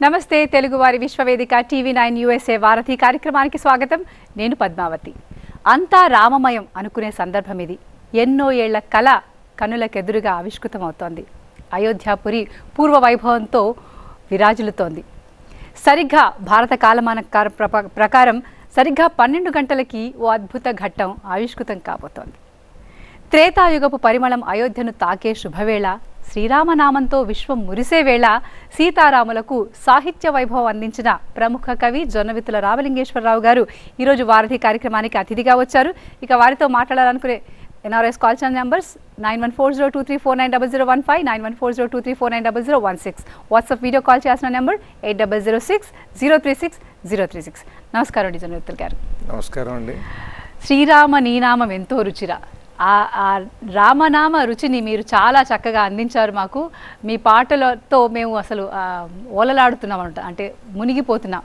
నమస్తే తెలుగువారి విశ్వవేదిక TV9 USA వారధి కార్యక్రమానికి స్వాగతం. నేను పద్మావతి. అంతా రామమయం అనుకునే సందర్భం ఇది. ఎన్నో ఏళ్ల కళ కనులకెదురుగా ఆవిష్కృతమవుతోంది. అయోధ్యాపురి పూర్వ వైభవంతో విరాజిల్లుతోంది. సరిగ్గా భారత కాలమాన ప్రకారం సరిగ్గా 12 గంటలకి ఓ అద్భుత ఘట్టం ఆవిష్కృతం కాబోతోంది. త్రేతాయుగపు పరిమళం అయోధ్యను తాకే శుభవేళ, శ్రీరామనామంతో విశ్వం మురిసే వేళ, సీతారాములకు సాహిత్య వైభవం అందించిన ప్రముఖ కవి జొన్నవిత్తుల రామలింగేశ్వరరావు గారు ఈరోజు వారధి కార్యక్రమానికి అతిథిగా వచ్చారు. ఇక వారితో మాట్లాడాలనుకునే NRS call channel numbers 914023490015, 914023490016. WhatsApp video call చేయాల్సిన నెంబర్ 8006036036. నమస్కారం అండి జొన్నవిత్తుల గారు. నమస్కారం అండి. శ్రీరామ నీనామం ఎంతో రుచిరా. ఆ రామనామ రుచిని మీరు చాలా చక్కగా అందించారు మాకు. మీ పాటలతో మేము అసలు ఓలలాడుతున్నాం అనమాట, అంటే మునిగిపోతున్నాం.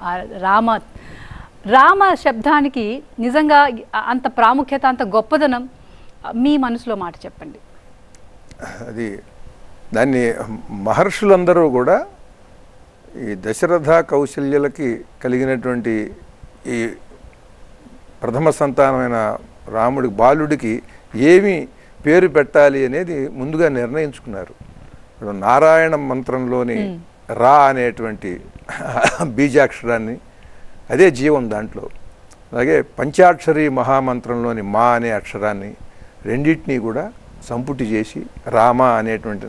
రామ శబ్దానికి నిజంగా అంత ప్రాముఖ్యత, అంత గొప్పదనం మీ మనసులో మాట చెప్పండి. అది దాన్ని మహర్షులందరూ కూడా ఈ దశరథ కౌశల్యులకి కలిగినటువంటి ఈ ప్రథమ సంతానమైన రాముడి బాలుడికి ఏమి పేరు పెట్టాలి అనేది ముందుగా నిర్ణయించుకున్నారు. ఇప్పుడు నారాయణ మంత్రంలోని రా అనేటువంటి బీజాక్షరాన్ని, అదే జీవం దాంట్లో, అలాగే పంచాక్షరి మహామంత్రంలోని మా అనే అక్షరాన్ని రెండింటినీ కూడా సంపుటి చేసి రామ అనేటువంటి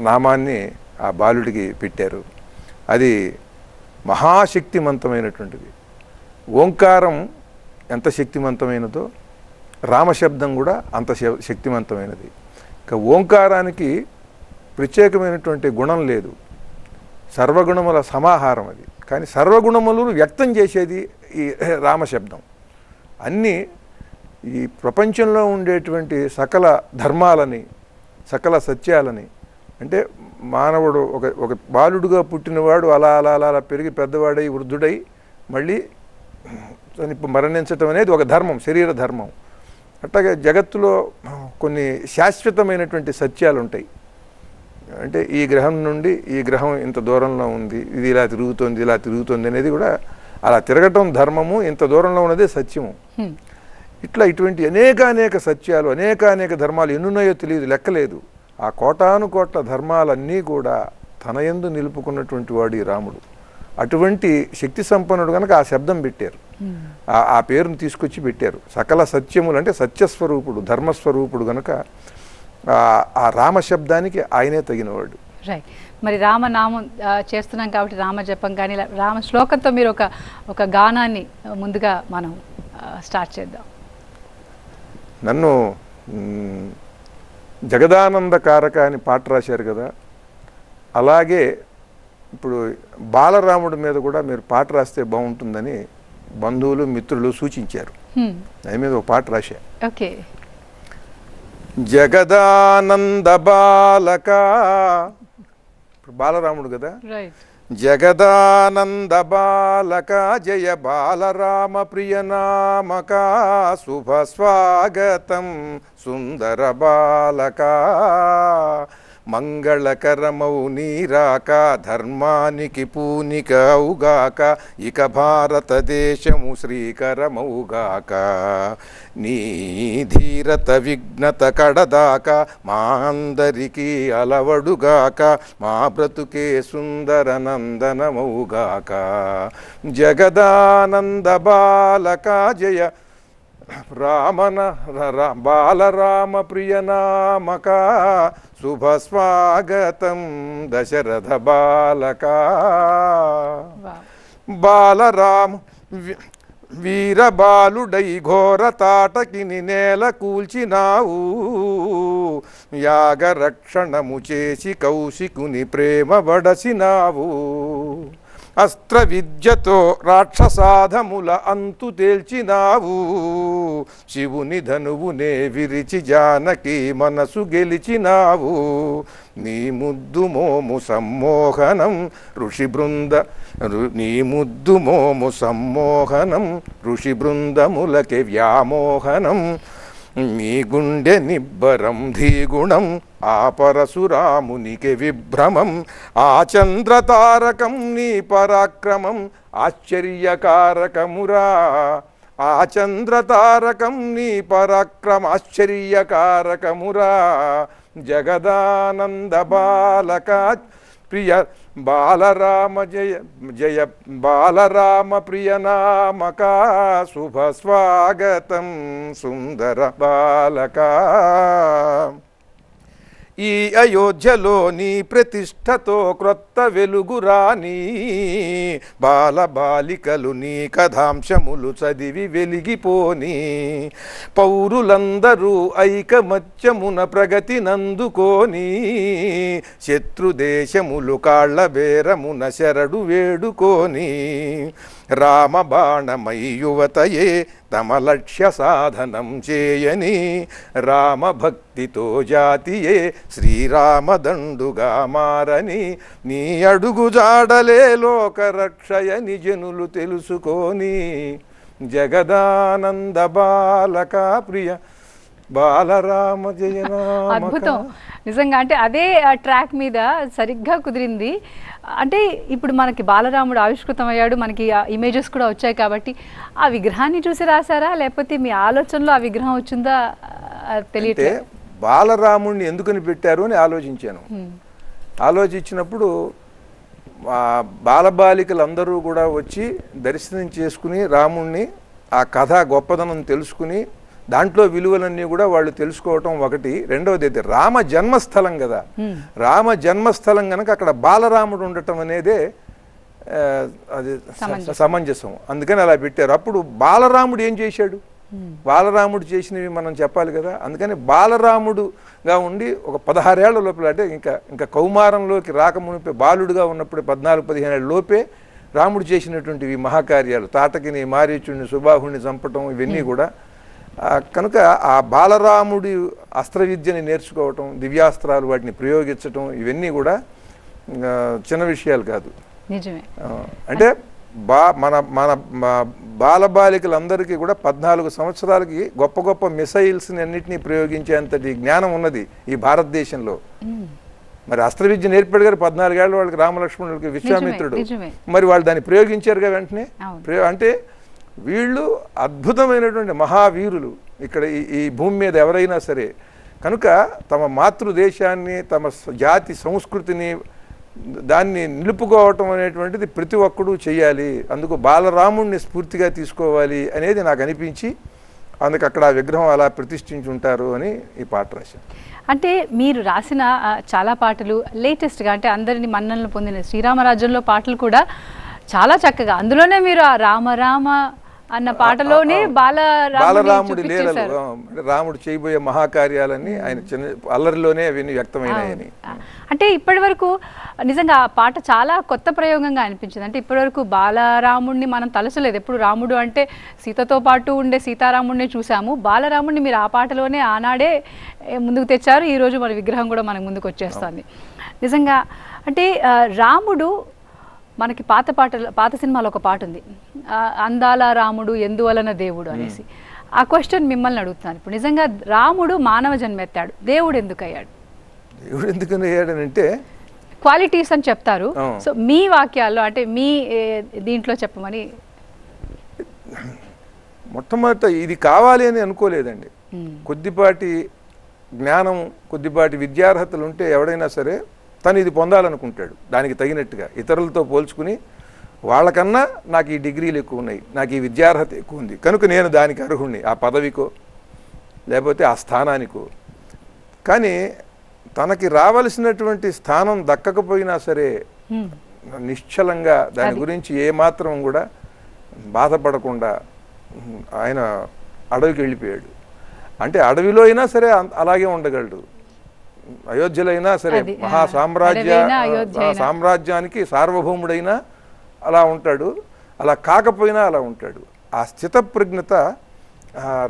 నామాన్ని ఆ బాలుడికి పెట్టారు. అది మహాశక్తివంతమైనటువంటిది. ఓంకారం ఎంత శక్తివంతమైనదో రామశబ్దం కూడా అంత శక్తివంతమైనది. ఇక ఓంకారానికి ప్రత్యేకమైనటువంటి గుణం లేదు, సర్వగుణముల సమాహారం అది. కానీ సర్వగుణములను వ్యక్తం చేసేది ఈ రామశబ్దం. అన్నీ ఈ ప్రపంచంలో ఉండేటువంటి సకల ధర్మాలని, సకల సత్యాలని, అంటే మానవుడు ఒక బాలుడుగా పుట్టినవాడు అలా అలా అలా అలా పెరిగి పెద్దవాడై వృద్ధుడై మళ్ళీ మరణించటం అనేది ఒక ధర్మం, శరీర ధర్మం. అట్లాగే జగత్తులో కొన్ని శాశ్వతమైనటువంటి సత్యాలు ఉంటాయి. అంటే ఈ గ్రహం నుండి ఈ గ్రహం ఇంత దూరంలో ఉంది, ఇది ఇలా తిరుగుతోంది, ఇలా తిరుగుతుంది అనేది కూడా అలా తిరగటం ధర్మము, ఇంత దూరంలో ఉన్నదే సత్యము. ఇటువంటి అనేక సత్యాలు, అనేక ధర్మాలు ఎన్నున్నాయో తెలియదు, లెక్కలేదు. ఆ కోటాను కోట్ల ధర్మాలన్నీ కూడా తన యందు నిలుపుకున్నటువంటి వాడు ఈ రాముడు. అటువంటి శక్తి సంపన్నుడు కనుక ఆ శబ్దం పెట్టారు, ఆ పేరును తీసుకొచ్చి పెట్టారు. సకల సత్యములు అంటే సత్యస్వరూపుడు, ధర్మస్వరూపుడు కనుక ఆ రామశబ్దానికి ఆయనే తగినవాడు. రైట్. మరి రామనామం చేస్తున్నాం కాబట్టి రామ జపం కానీ రామ శ్లోకంతో మీరు ఒక గానాన్ని ముందుగా మనం స్టార్ట్ చేద్దాం. నన్ను జగదానందకారక అని పాట రాశారు కదా, అలాగే ఇప్పుడు బాలరాముడి మీద కూడా మీరు పాట రాస్తే బాగుంటుందని బంధువులు మిత్రులు సూచించారు. దాని మీద ఒక పాట రాశా. ఓకే. జగదానంద బాలక, ఇప్పుడు బాలరాముడు కదా, జగదానంద బాలక జయ బాలరామ ప్రియనామక శుభ స్వాగతం సుందర బాలక మంగళకరమౌ నీరాక ధర్మానికి పూనిక అవుగాక ఇక భారతదేశము శ్రీకరమౌగాక నీ ధీరత విఘ్నత కడదాక మా అందరికీ అలవడుగాక మా బ్రతుకే సుందర నందనమౌగాక జగదానంద బాలక జయ బాలరామ ప్రియనామక శుభ స్వాగతం దశరథ బాలక. బాలరామ వీరబాలుడై ఘోర తాటకిని నేల కూల్చినావు, యాగరక్షణము చేసి కౌశికుని ప్రేమ బడసినావు, అస్త్ర విద్యతో రాక్షసాధముల అంతు తేల్చినావు, శివుని ధనువునే విరిచి జానకి మనసు గెలిచినావు, నీ ముద్దు మోము సమ్మోహనం ఋషి బృంద నీ ముద్దు మోము సమ్మోహనం ఋషి బృందములకి వ్యామోహనం మీ గుండె నిబ్బరం ధీగుణం ఆ పరశురామునికి విభ్రమం ఆ చంద్రతారకం నీ పరాక్రమం ఆశ్చర్యకారకమురా ఆ చంద్రతారకం నీ పరాక్రమ ఆశ్చర్యకారకమురా జగదానంద బాలక ప్రియ బాలరామ జయ జయ బాలరామ ప్రియనామక శుభ స్వాగతం సుందర బాలక ఈ అయోధ్యలో నీ ప్రతిష్టతో క్రొత్త వెలుగురాని బాలబాలికలు నీ కథాంశములు చదివి వెలిగిపోని పౌరులందరూ ఐకమత్యమున ప్రగతి నందుకోని శత్రుదేశములు కాళ్ల బేరమున శరడు వేడుకోని రామబాణమై యువతయే తమ లక్ష్య సాధనం చేయని రామభక్తితో జాతియే శ్రీరామదండుగా మారని నీ అడుగు జాడలే లోకరక్షయని జనులు తెలుసుకోని జగదానంద బాలక ప్రియ బాలరామ జయనామక. అద్భుతం నిజంగా. అంటే అదే ట్రాక్ మీద సరిగ్గా కుదిరింది. అంటే ఇప్పుడు మనకి బాలరాముడు ఆవిష్కృతం అయ్యాడు, మనకి ఇమేజెస్ కూడా వచ్చాయి కాబట్టి ఆ విగ్రహాన్ని చూసి రాశారా లేకపోతే మీ ఆలోచనలో ఆ విగ్రహం వచ్చిందా తెలియట్లేదు. బాలరాముడిని ఎందుకని పెట్టారు అని ఆలోచించాను. ఆలోచించినప్పుడు బాలబాలికలందరూ కూడా వచ్చి దర్శనం చేసుకుని రాముణ్ణి ఆ కథ గొప్పదనం తెలుసుకుని దాంట్లో విలువలన్నీ కూడా వాళ్ళు తెలుసుకోవటం ఒకటి. రెండవది అయితే రామ జన్మస్థలం కదా, రామ జన్మస్థలం కనుక అక్కడ బాలరాముడు ఉండటం అనేదే అది సమంజసం. అందుకని అలా పెట్టారు. అప్పుడు బాలరాముడు ఏం చేశాడు, బాలరాముడు చేసినవి మనం చెప్పాలి కదా. అందుకని బాలరాముడుగా ఉండి ఒక 16 ఏళ్ల లోపల, అంటే ఇంకా కౌమారంలోకి రాకమునిపే బాలుడుగా ఉన్నప్పుడు 14-15 ఏళ్ల లోపే రాముడు చేసినటువంటివి మహాకార్యాలు, తాటకిని మారీచుడిని సుబాహుడిని చంపటం ఇవన్నీ కూడా. కనుక ఆ బాలరాముడి అస్త్ర విద్యని నేర్చుకోవటం, దివ్యాస్త్రాలు వాటిని ప్రయోగించటం ఇవన్నీ కూడా చిన్న విషయాలు కాదు. నిజమే. అంటే మన మన బాలబాలికలందరికీ కూడా 14 సంవత్సరాలకి గొప్ప గొప్ప మిసైల్స్ని అన్నింటినీ ప్రయోగించేంతటి జ్ఞానం ఉన్నది ఈ భారతదేశంలో. మరి అస్త్ర విద్య నేర్పాడు గారు 14 ఏళ్ళ వాళ్ళకి రామలక్ష్మణులకి విశ్వామిత్రుడు. మరి వాళ్ళు దాన్ని ప్రయోగించారుగా వెంటనే. అంటే వీళ్ళు అద్భుతమైనటువంటి మహావీరులు ఇక్కడ ఈ భూమి మీద ఎవరైనా సరే. కనుక తమ మాతృదేశాన్ని, తమ జాతి సంస్కృతిని, దాన్ని నిలుపుకోవటం అనేటువంటిది ప్రతి ఒక్కడూ చేయాలి. అందుకు బాలరాముడిని స్ఫూర్తిగా తీసుకోవాలి అనేది నాకు అనిపించి అందుకు అక్కడ ఆ విగ్రహం అలా ప్రతిష్ఠించి ఉంటారు అని ఈ పాట రాశాను. అంటే మీరు రాసిన చాలా పాటలు లేటెస్ట్గా, అంటే అందరిని మన్ననలు పొందిన శ్రీరామరాజ్యంలో పాటలు కూడా చాలా చక్కగా, అందులోనే మీరు ఆ రామ రామ అన్న పాటలోనే బాలరాముడి లీలలు, రాముడు చేయబోయే మహాకార్యాలన్నీ ఆయన చిన్న అల్లరిలోనే అవన్నీ వ్యక్తమైనాయని. అంటే ఇప్పటి వరకు నిజంగా ఆ పాట చాలా కొత్త ప్రయోగంగా అనిపించింది. అంటే ఇప్పటి వరకు బాలరాముడిని మనం తలచలేదు. ఎప్పుడు రాముడు అంటే సీతతో పాటు ఉండే సీతారాముడిని చూసాము. బాలరాముడిని మీరు ఆ పాటలోనే ఆనాడే ముందుకు తెచ్చారు. ఈరోజు మన విగ్రహం కూడా మనకు ముందుకు వచ్చేస్తుంది. నిజంగా అంటే రాముడు మనకి పాత సినిమాలో ఒక పాట ఉంది, అందాల రాముడు ఎందువలన దేవుడు అనేసి. ఆ క్వశ్చన్ మిమ్మల్ని అడుగుతున్నాను ఇప్పుడు. నిజంగా రాముడు మానవ జన్మెత్తాడు, దేవుడు ఎందుకు అయ్యాడు? దేవుడు ఎందుకని అయ్యాడనంటే క్వాలిటీస్ అని చెప్తారు. సో మీ వాక్యాల్లో అంటే మీ దీంట్లో చెప్పమని. మొట్టమొదట ఇది కావాలి అని అనుకోలేదండి. కొద్దిపాటి జ్ఞానం, కొద్దిపాటి విద్యార్హతలు ఉంటే ఎవడైనా సరే తను ఇది పొందాలనుకుంటాడు. దానికి తగినట్టుగా ఇతరులతో పోల్చుకుని వాళ్ళకన్నా నాకు ఈ డిగ్రీలు ఎక్కువ ఉన్నాయి, నాకు ఈ విద్యార్హత ఎక్కువ ఉంది కనుక నేను దానికి అర్హుణ్ణి, ఆ పదవికో లేకపోతే ఆ స్థానానికో. కానీ తనకి రావలసినటువంటి స్థానం దక్కకపోయినా సరే నిశ్చలంగా దాని గురించి ఏమాత్రం కూడా బాధపడకుండా ఆయన అడవికి వెళ్ళిపోయాడు. అంటే అడవిలో అయినా సరే అలాగే ఉండగలడు, అయోధ్యలో అయినా సరే సామ్రాజ్యానికి సార్వభౌముడైనా అలా ఉంటాడు, అలా కాకపోయినా అలా ఉంటాడు. ఆ స్థితప్రజ్ఞత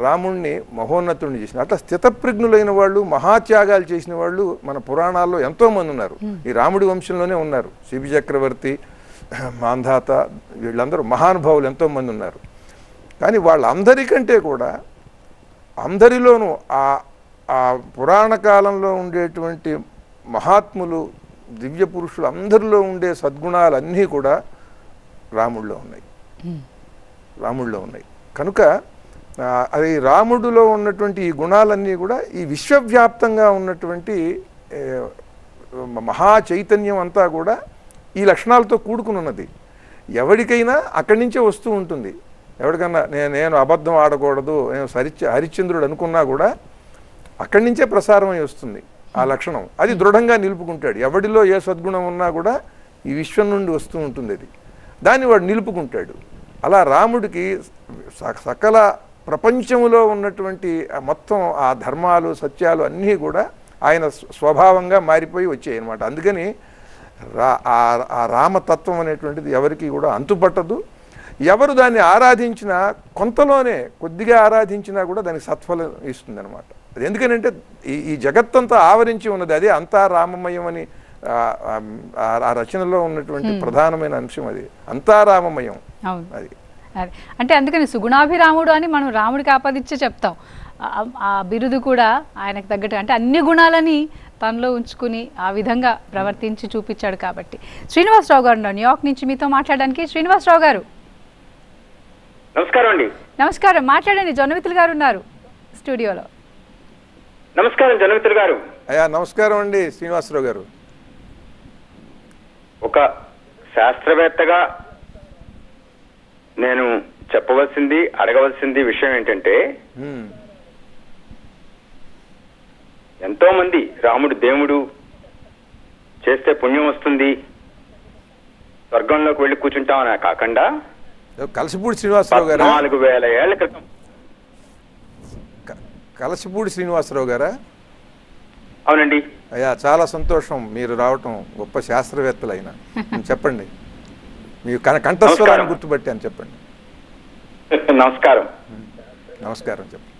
రాముణ్ణి మహోన్నతుడిని చేసిన. అట్లా స్థితప్రజ్ఞులైన వాళ్ళు, మహాత్యాగాలు చేసిన వాళ్ళు మన పురాణాల్లో ఎంతోమంది ఉన్నారు. ఈ రాముడి వంశంలోనే ఉన్నారు. శిబి చక్రవర్తి, మాంధాత, వీళ్ళందరూ మహానుభావులు ఎంతోమంది ఉన్నారు. కానీ వాళ్ళందరికంటే కూడా అందరిలోనూ ఆ ఆ పురాణ కాలంలో ఉండేటువంటి మహాత్ములు దివ్య పురుషులు అందరిలో ఉండే సద్గుణాలన్నీ కూడా రాముడిలో ఉన్నాయి కనుక అది రాముడిలో ఉన్నటువంటి ఈ గుణాలన్నీ కూడా ఈ విశ్వవ్యాప్తంగా ఉన్నటువంటి మహా చైతన్యం అంతా కూడా ఈ లక్షణాలతో కూడుకుని ఉన్నది. ఎవరికైనా అక్కడి నుంచే వస్తూ ఉంటుంది. ఎవరికన్నా నేను అబద్ధం ఆడకూడదు, నేను హరిశ్చంద్రుడు అనుకున్నా కూడా అక్కడి నుంచే ప్రసారమై వస్తుంది ఆ లక్షణం. అది దృఢంగా నిలుపుకుంటాడు. ఎవడిలో ఏ సద్గుణం ఉన్నా కూడా ఈ విశ్వం నుండి వస్తూ ఉంటుంది. అది దాన్ని వాడు నిలుపుకుంటాడు. అలా రాముడికి సకల ప్రపంచంలో ఉన్నటువంటి మొత్తం ఆ ధర్మాలు సత్యాలు అన్నీ కూడా ఆయన స్వభావంగా మారిపోయి వచ్చాయి అన్నమాట. అందుకని ఆ రామతత్వం అనేటువంటిది ఎవరికి కూడా అంతుపట్టదు. ఎవరు దాన్ని ఆరాధించినా కొంతలోనే కొద్దిగా ఆరాధించినా కూడా దానికి సత్ఫలం ఇస్తుంది అనమాట. అది ఎందుకనంటే ఈ జగత్తంతా ఆవరించి ఉన్నది. అదే అంతా రామమయం అని ఆ రచనలో ఉన్నటువంటి ప్రధానమైన అంశం. అది అంతా రామమయం. అది అంటే అందుకని సుగుణాభిరాముడు అని మనం రాముడికి ఆపాదించే చెప్తాం. ఆ బిరుదు కూడా ఆయనకు తగ్గట్టు అంటే అన్ని గుణాలని తనలో ఉంచుకుని ఆ విధంగా ప్రవర్తించి చూపించాడు కాబట్టి. శ్రీనివాసరావు గారు న్యూయార్క్ నుంచి మీతో మాట్లాడడానికి. శ్రీనివాసరావు గారు నమస్కారం అండి. నమస్కారం, మాట్లాడండి. జొన్నవితులు గారు ఉన్నారు స్టూడియోలో. నమస్కారం జొన్నవితులు గారు. అయ్యా నమస్కారం అండి శ్రీనివాసరావు గారు. ఒక శాస్త్రవేత్తగా నేను చెప్పవలసింది అడగవలసింది విషయం ఏంటంటే, ఎంతో మంది రాముడు దేవుడు చేస్తే పుణ్యం వస్తుంది, స్వర్గంలోకి వెళ్ళి కూర్చుంటామని కాకుండా కలసపూడి శ్రీనివాసరావు గారు 4000 ఏళ్ల క్రితం. కలసపూడి శ్రీనివాసరావు గారా? అవునండి. అయ్యా చాలా సంతోషం మీరు రావటం. గొప్ప శాస్త్రవేత్తలు అయినా చెప్పండి. మీ కంఠస్వరాన్ని గుర్తుపట్టాను, చెప్పండి. నమస్కారం. నమస్కారం, చెప్పండి.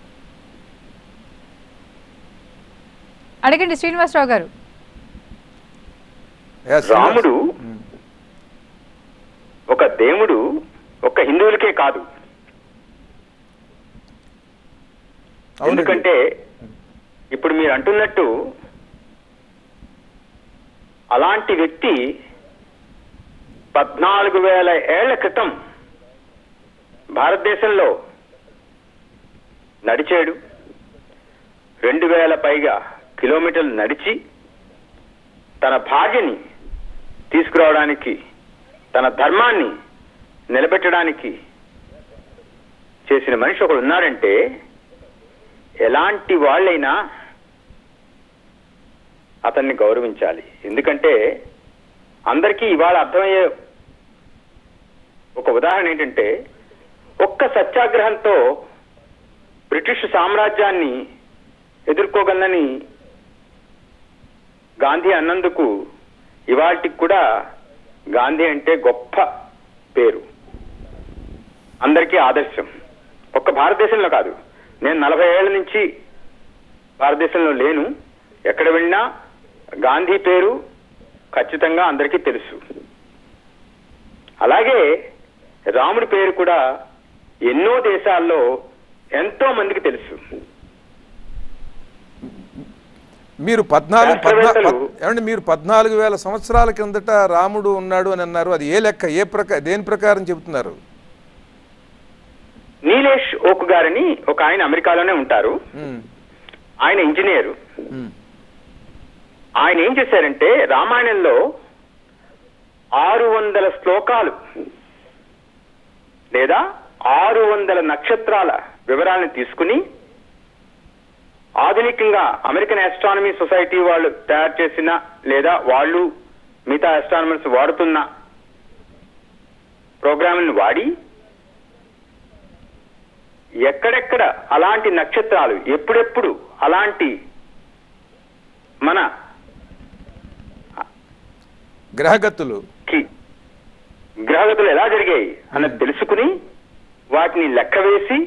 అడగండి శ్రీనివాసరావు గారు. రాముడు ఒక దేవుడు ఒక హిందువులకే కాదు. ఎందుకంటే ఇప్పుడు మీరు అంటున్నట్టు అలాంటి వ్యక్తి 14,000 ఏళ్ల క్రితం భారతదేశంలో నడిచాడు. 2,000 పైగా కిలోమీటర్లు నడిచి తన భార్యని తీసుకురావడానికి, తన ధర్మాన్ని నిలబెట్టడానికి చేసిన మనిషి ఒకడు ఉన్నాడంటే ఎలాంటి వాళ్ళైనా అతన్ని గౌరవించాలి. ఎందుకంటే అందరికీ ఇవాళ అర్థమయ్యే ఒక ఉదాహరణ ఏంటంటే, ఒక్క సత్యాగ్రహంతో బ్రిటిష్ సామ్రాజ్యాన్ని ఎదుర్కోగలనని గాంధీ అన్నందుకు ఇవాళకి కూడా గాంధీ అంటే గొప్ప పేరు, అందరికీ ఆదర్శం. ఒక్క భారతదేశంలో కాదు, నేను 40 ఏళ్ల నుంచి భారతదేశంలో లేను. ఎక్కడ వెళ్ళినా గాంధీ పేరు ఖచ్చితంగా అందరికీ తెలుసు. అలాగే రాముడి పేరు కూడా ఎన్నో దేశాల్లో ఎంతో మందికి తెలుసు. మీరు 14,000 సంవత్సరాల కిందట రాముడు ఉన్నాడు అని అన్నారు. అది ఏ లెక్క, దేని ప్రకారం చెబుతున్నారు? నీలేష్ ఓక్ గారని ఒక ఆయన అమెరికాలోనే ఉంటారు. ఆయన ఇంజనీరు. ఆయన ఏం చేశారంటే రామాయణంలో 600 శ్లోకాలు లేదా 600 నక్షత్రాల వివరాలను తీసుకుని ఆధునికంగా అమెరికన్ ఆస్ట్రానమీ సొసైటీ వాళ్ళు తయారు చేసిన లేదా వాళ్ళు మిగతా ఆస్ట్రానమర్స్ వాడుతున్న ప్రోగ్రాంలను వాడి ఎక్కడెక్కడ అలాంటి నక్షత్రాలు ఎప్పుడెప్పుడు అలాంటి మన గ్రహగతులు ఎలా జరిగాయి అన్నది తెలుసుకుని వాటిని లెక్క వేసి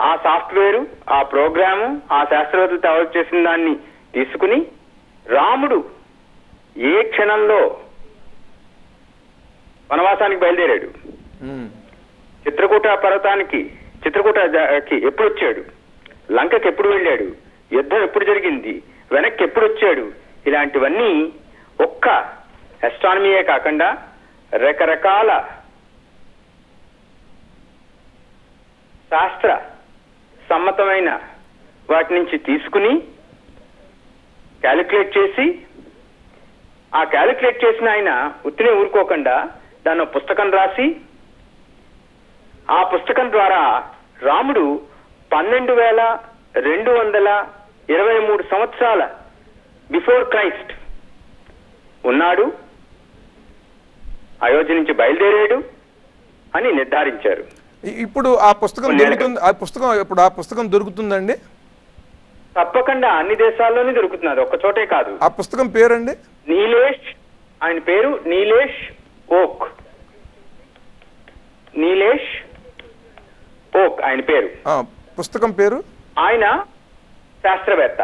ఆ సాఫ్ట్వేరు, ఆ ప్రోగ్రాము, ఆ శాస్త్రవేత్తలు తయారు చేసిన దాన్ని తీసుకుని రాముడు ఏ క్షణంలో వనవాసానికి బయలుదేరాడు, చిత్రకూట పర్వతానికి ఎప్పుడు వచ్చాడు, లంకకి ఎప్పుడు వెళ్ళాడు, యుద్ధం ఎప్పుడు జరిగింది, వెనక్కి ఎప్పుడు వచ్చాడు, ఇలాంటివన్నీ ఒక్క ఆస్ట్రానమీయే కాకుండా రకరకాల శాస్త్ర సమ్మతమైన వాటి నుంచి తీసుకుని క్యాలిక్యులేట్ చేసి, ఆ క్యాలిక్యులేట్ చేసిన ఆయన ఉత్తినే ఊరుకోకుండా దాన్ని పుస్తకం రాసి, ఆ పుస్తకం ద్వారా రాముడు 12,223 సంవత్సరాల బిఫోర్ క్రైస్ట్ ఉన్నాడు, అయోధ్య నుంచి బయలుదేరాడు అని నిర్ధారించారు. ఇప్పుడు ఆ పుస్తకం దొరుకుతుంది, ఆ పుస్తకం దొరుకుతుందండి? తప్పకుండా అన్ని దేశాల్లోనే దొరుకుతున్నది, ఒక్క చోటే కాదు. ఆ పుస్తకం పేరండి? నీలేష్, ఆయన పేరు నీలేష్ ఓక్. నీలేష్ ఓక్ ఆయన పేరు. పుస్తకం పేరు? ఆయన శాస్త్రవేత్త,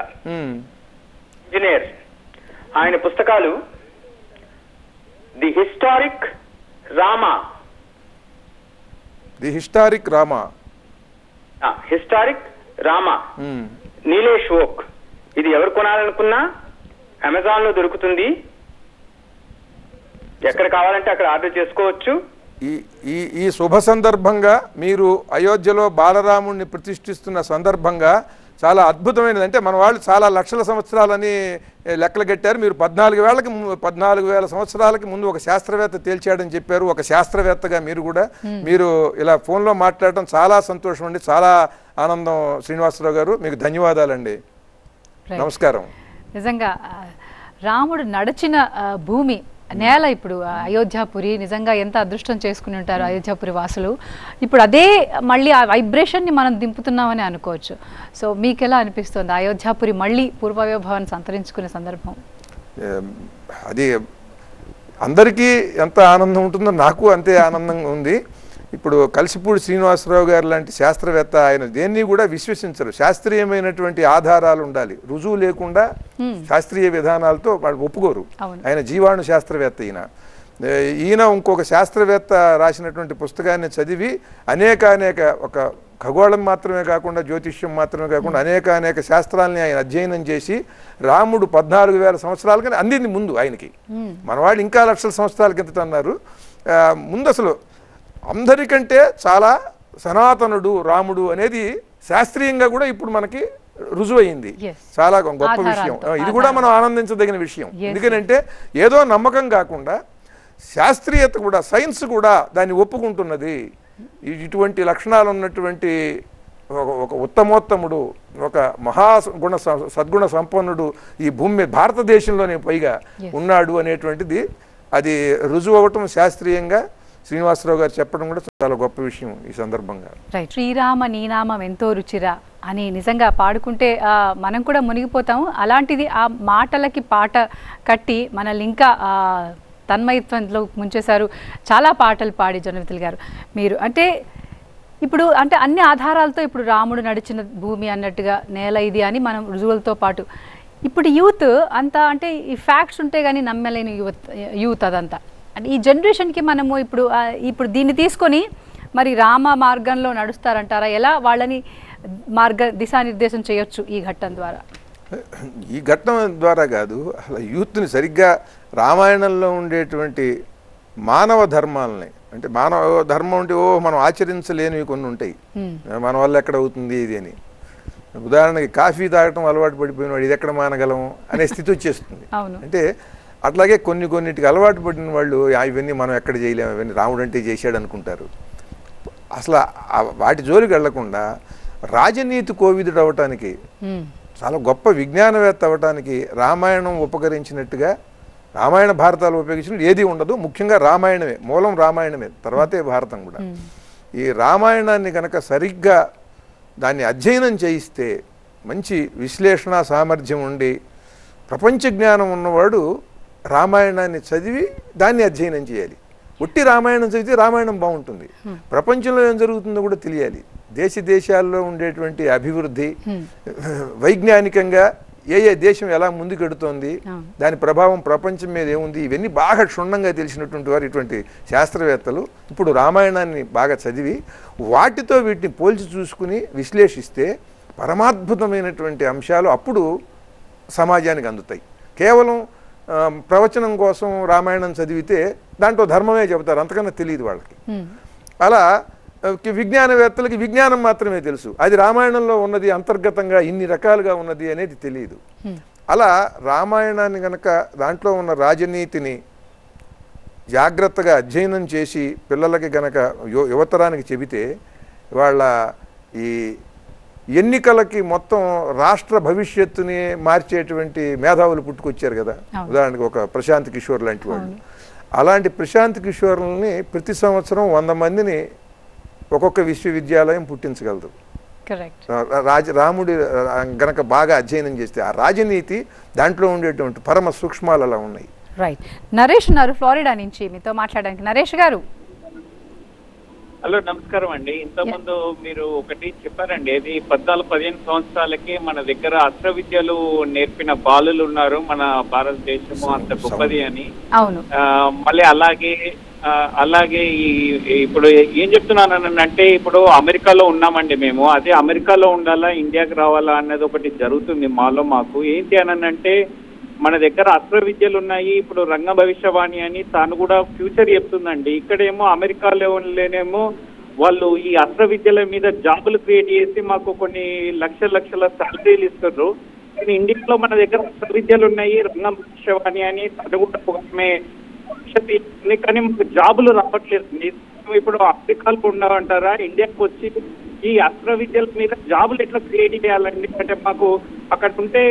ఇంజనీర్. ఆయన పుస్తకాలు the historic Rama. Historic Rama, Nilesh ఓక్. ఇది ఎవరు కొనాలనుకున్నా అమెజాన్ లో దొరుకుతుంది, ఎక్కడ కావాలంటే అక్కడ ఆర్డర్ చేసుకోవచ్చు. ఈ శుభ సందర్భంగా మీరు అయోధ్యలో బాలరాముడిని ప్రతిష్ఠిస్తున్న సందర్భంగా చాలా అద్భుతమైనది. అంటే మన వాళ్ళు చాలా లక్షల సంవత్సరాలని లెక్కలు కట్టారు, మీరు 14,000 సంవత్సరాలకి ముందు ఒక శాస్త్రవేత్త తేల్చాడని చెప్పారు. ఒక శాస్త్రవేత్తగా మీరు ఇలా ఫోన్లో మాట్లాడటం చాలా సంతోషం అండి, చాలా ఆనందం. శ్రీనివాసరావు గారు, మీకు ధన్యవాదాలండి. నమస్కారం. నిజంగా రాముడు నడిచిన భూమి నేల ఇప్పుడు అయోధ్యాపురి, నిజంగా ఎంత అదృష్టం చేసుకుని ఉంటారు అయోధ్యాపురి వాసులు. ఇప్పుడు అదే మళ్ళీ ఆ వైబ్రేషన్ని మనం దింపుతున్నామని అనుకోవచ్చు. సో మీకు ఎలా అనిపిస్తుంది అయోధ్యాపురి మళ్ళీ పూర్వవైభవాన్ని సంతరించుకునే సందర్భం? అది అందరికీ ఎంత ఆనందం ఉంటుందో నాకు అంతే ఆనందంగా ఉంది. ఇప్పుడు కలిసిపూడి శ్రీనివాసరావు గారు లాంటి శాస్త్రవేత్త, ఆయన దేన్ని కూడా విశ్వసించరు. శాస్త్రీయమైనటువంటి ఆధారాలు ఉండాలి, రుజువు లేకుండా శాస్త్రీయ విధానాలతో వాళ్ళు ఒప్పుకోరు. ఆయన జీవాణు శాస్త్రవేత్త. ఈయన ఇంకొక శాస్త్రవేత్త రాసినటువంటి పుస్తకాన్ని చదివి అనేక ఒక ఖగోళం మాత్రమే కాకుండా, జ్యోతిష్యం మాత్రమే కాకుండా అనేక శాస్త్రాలని ఆయన అధ్యయనం చేసి రాముడు 14,000 సంవత్సరాలకని అందింది ముందు ఆయనకి. మన వాళ్ళు ఇంకా లక్షల సంవత్సరాల కిందట అన్నారు. ముందు అసలు అందరికంటే చాలా సనాతనుడు రాముడు అనేది శాస్త్రీయంగా కూడా ఇప్పుడు మనకి రుజువైంది. చాలా గొప్ప విషయం. ఇది కూడా మనం ఆనందించదగిన విషయం. ఎందుకంటే ఏదో నమ్మకం కాకుండా శాస్త్రీయత కూడా, సైన్స్ కూడా దాన్ని ఒప్పుకుంటున్నది. ఇటువంటి లక్షణాలు ఉన్నటువంటి ఒక ఉత్తమోత్తముడు, ఒక సద్గుణ సంపన్నుడు ఈ భూమి భారతదేశంలోనే పైగా ఉన్నాడు అనేటువంటిది అది రుజువు అవ్వటం శాస్త్రీయంగా శ్రీనివాసరావు గారు చెప్పడం కూడా చాలా గొప్ప విషయం ఈ సందర్భంగా. శ్రీరామ నీనామం ఎంతో రుచిరా అని నిజంగా పాడుకుంటే మనం కూడా మునిగిపోతాము. అలాంటిది ఆ మాటలకి పాట కట్టి మనల్ని ఇంకా తన్మయత్వంలో ముంచేశారు. చాలా పాటలు పాడి జొన్నవితులు గారు మీరు. అంటే ఇప్పుడు అన్ని ఆధారాలతో ఇప్పుడు రాముడు నడిచిన భూమి అన్నట్టుగా నేల ఇది అని మనం రుజువులతో పాటు ఇప్పుడు యూత్ అంతా అంటే ఈ ఫ్యాక్ట్స్ ఉంటే కానీ నమ్మలేని యూత్ అదంతా. అంటే ఈ జనరేషన్కి మనము ఇప్పుడు దీన్ని తీసుకొని మరి రామ మార్గంలో నడుస్తారంటారా? ఎలా వాళ్ళని దిశానిర్దేశం చేయొచ్చు ఈ ఘట్టం ద్వారా? ఈ ఘట్టం ద్వారా కాదు, అసలు యూత్ని సరిగ్గా రామాయణంలో ఉండేటువంటి మానవ ధర్మాలని, అంటే మానవ ధర్మం అంటే మనం ఆచరించలేనివి కొన్ని ఉంటాయి, మన వల్ల ఎక్కడ అవుతుంది ఇది అని. ఉదాహరణకి కాఫీ తాగటం అలవాటు పడిపోయిన వాడు ఇది ఎక్కడ మానగలం అనే స్థితి వచ్చేస్తుంది. అంటే అట్లాగే కొన్నిటికి అలవాటు పడిన వాళ్ళు ఇవన్నీ మనం ఎక్కడ చేయలేము, ఇవన్నీ రాముడు అంటే చేశాడు అనుకుంటారు. అసలు వాటి జోలికి వెళ్లకుండా రాజనీతి కోవిదుడు అవటానికి, చాలా గొప్ప విజ్ఞానవేత్త అవటానికి రామాయణం ఉపకరించినట్టుగా రామాయణ భారతాలు ఉపయోగించినట్టు ఏది ఉండదు. ముఖ్యంగా రామాయణమే, మూలం రామాయణమే, తర్వాతే భారతం కూడా. ఈ రామాయణాన్ని కనుక సరిగ్గా దాన్ని అధ్యయనం చేయిస్తే, మంచి విశ్లేషణ సామర్థ్యం ఉండి ప్రపంచ జ్ఞానం ఉన్నవాడు రామాయణాన్ని చదివి దాన్ని అధ్యయనం చేయాలి. ఒట్టి రామాయణం చదివితే రామాయణం బాగుంటుంది, ప్రపంచంలో ఏం జరుగుతుందో కూడా తెలియాలి. దేశాల్లో ఉండేటువంటి అభివృద్ధి, వైజ్ఞానికంగా ఏ దేశం ఎలా ముందుకెడుతోంది, దాని ప్రభావం ప్రపంచం మీద ఏముంది, ఇవన్నీ బాగా క్షుణ్ణంగా తెలిసినటువంటి వారు ఇటువంటి శాస్త్రవేత్తలు ఇప్పుడు రామాయణాన్ని బాగా చదివి వాటితో వీటిని పోల్చి చూసుకుని విశ్లేషిస్తే పరమాద్భుతమైనటువంటి అంశాలు అప్పుడు సమాజానికి అందుతాయి. కేవలం ప్రవచనం కోసం రామాయణం చదివితే దాంట్లో ధర్మమే చెబుతారు, అంతకన్నా తెలియదు వాళ్ళకి. అలా విజ్ఞానవేత్తలకి విజ్ఞానం మాత్రమే తెలుసు, అది రామాయణంలో ఉన్నది అంతర్గతంగా ఇన్ని రకాలుగా ఉన్నది అనేది తెలియదు. అలా రామాయణాన్ని గనక దాంట్లో ఉన్న రాజనీతిని జాగ్రత్తగా అధ్యయనం చేసి పిల్లలకి గనక యువతరానికి చెబితే వాళ్ళ ఈ ఎన్నికలకి మొత్తం రాష్ట్ర భవిష్యత్తుని మార్చేటువంటి మేధావులు పుట్టుకొచ్చారు కదా. ఉదాహరణకి ఒక ప్రశాంత్ కిషోర్ లాంటి వాళ్ళు, అలాంటి ప్రశాంత్ కిషోర్లని ప్రతి సంవత్సరం 100 మందిని ఒక్కొక్క విశ్వవిద్యాలయం పుట్టించగలదు. రాముడి గనక బాగా అధ్యయనం చేస్తే ఆ రాజనీతి దాంట్లో ఉండేటువంటి పరమ సూక్ష్మాలు అలా ఉన్నాయి. రైట్. నరేష్ ఉన్నారు ఫ్లోరిడా నుంచి, మీతో మాట్లాడడానికి. నరేష్ గారు. హలో, నమస్కారం అండి. ఇంతకుముందు మీరు ఒకటి చెప్పారండి, ఇది 14-15 సంవత్సరాలకి మన దగ్గర అస్త్ర విద్యలు నేర్పిన బాలులు ఉన్నారు మన భారతదేశము అంత గొప్పది అని. అవును. మళ్ళీ అలాగే ఇప్పుడు ఏం చెప్తున్నానంటే, ఇప్పుడు అమెరికాలో ఉన్నామండి మేము, అదే అమెరికాలో ఉండాలా ఇండియాకి రావాలా అన్నది ఒకటి జరుగుతుంది మాకు. ఏంటి అనంటే, మన దగ్గర అస్త్ర విద్యలు ఉన్నాయి. ఇప్పుడు రంగ భవిష్యవాణి అని తాను కూడా ఫ్యూచర్ చెప్తుందండి. ఇక్కడేమో అమెరికాలోనేమో వాళ్ళు ఈ అస్త్ర విద్యల మీద జాబులు క్రియేట్ చేసి మాకు కొన్ని లక్షల సాలరీలు ఇస్తున్నారు. కానీ ఇండియాలో మన దగ్గర అస్త్ర విద్యలు ఉన్నాయి, రంగ భవిష్యవాణి అని తను కూడా కానీ మాకు జాబులు రావట్లేదు. ఇప్పుడు అమెరికాలో ఉన్నామంటారా, ఇండియాకి వచ్చి ఈ అస్త్ర విద్యల మీద జాబులు ఎట్లా క్రియేట్ చేయాలండి? అంటే మాకు అక్కడ ఉంటే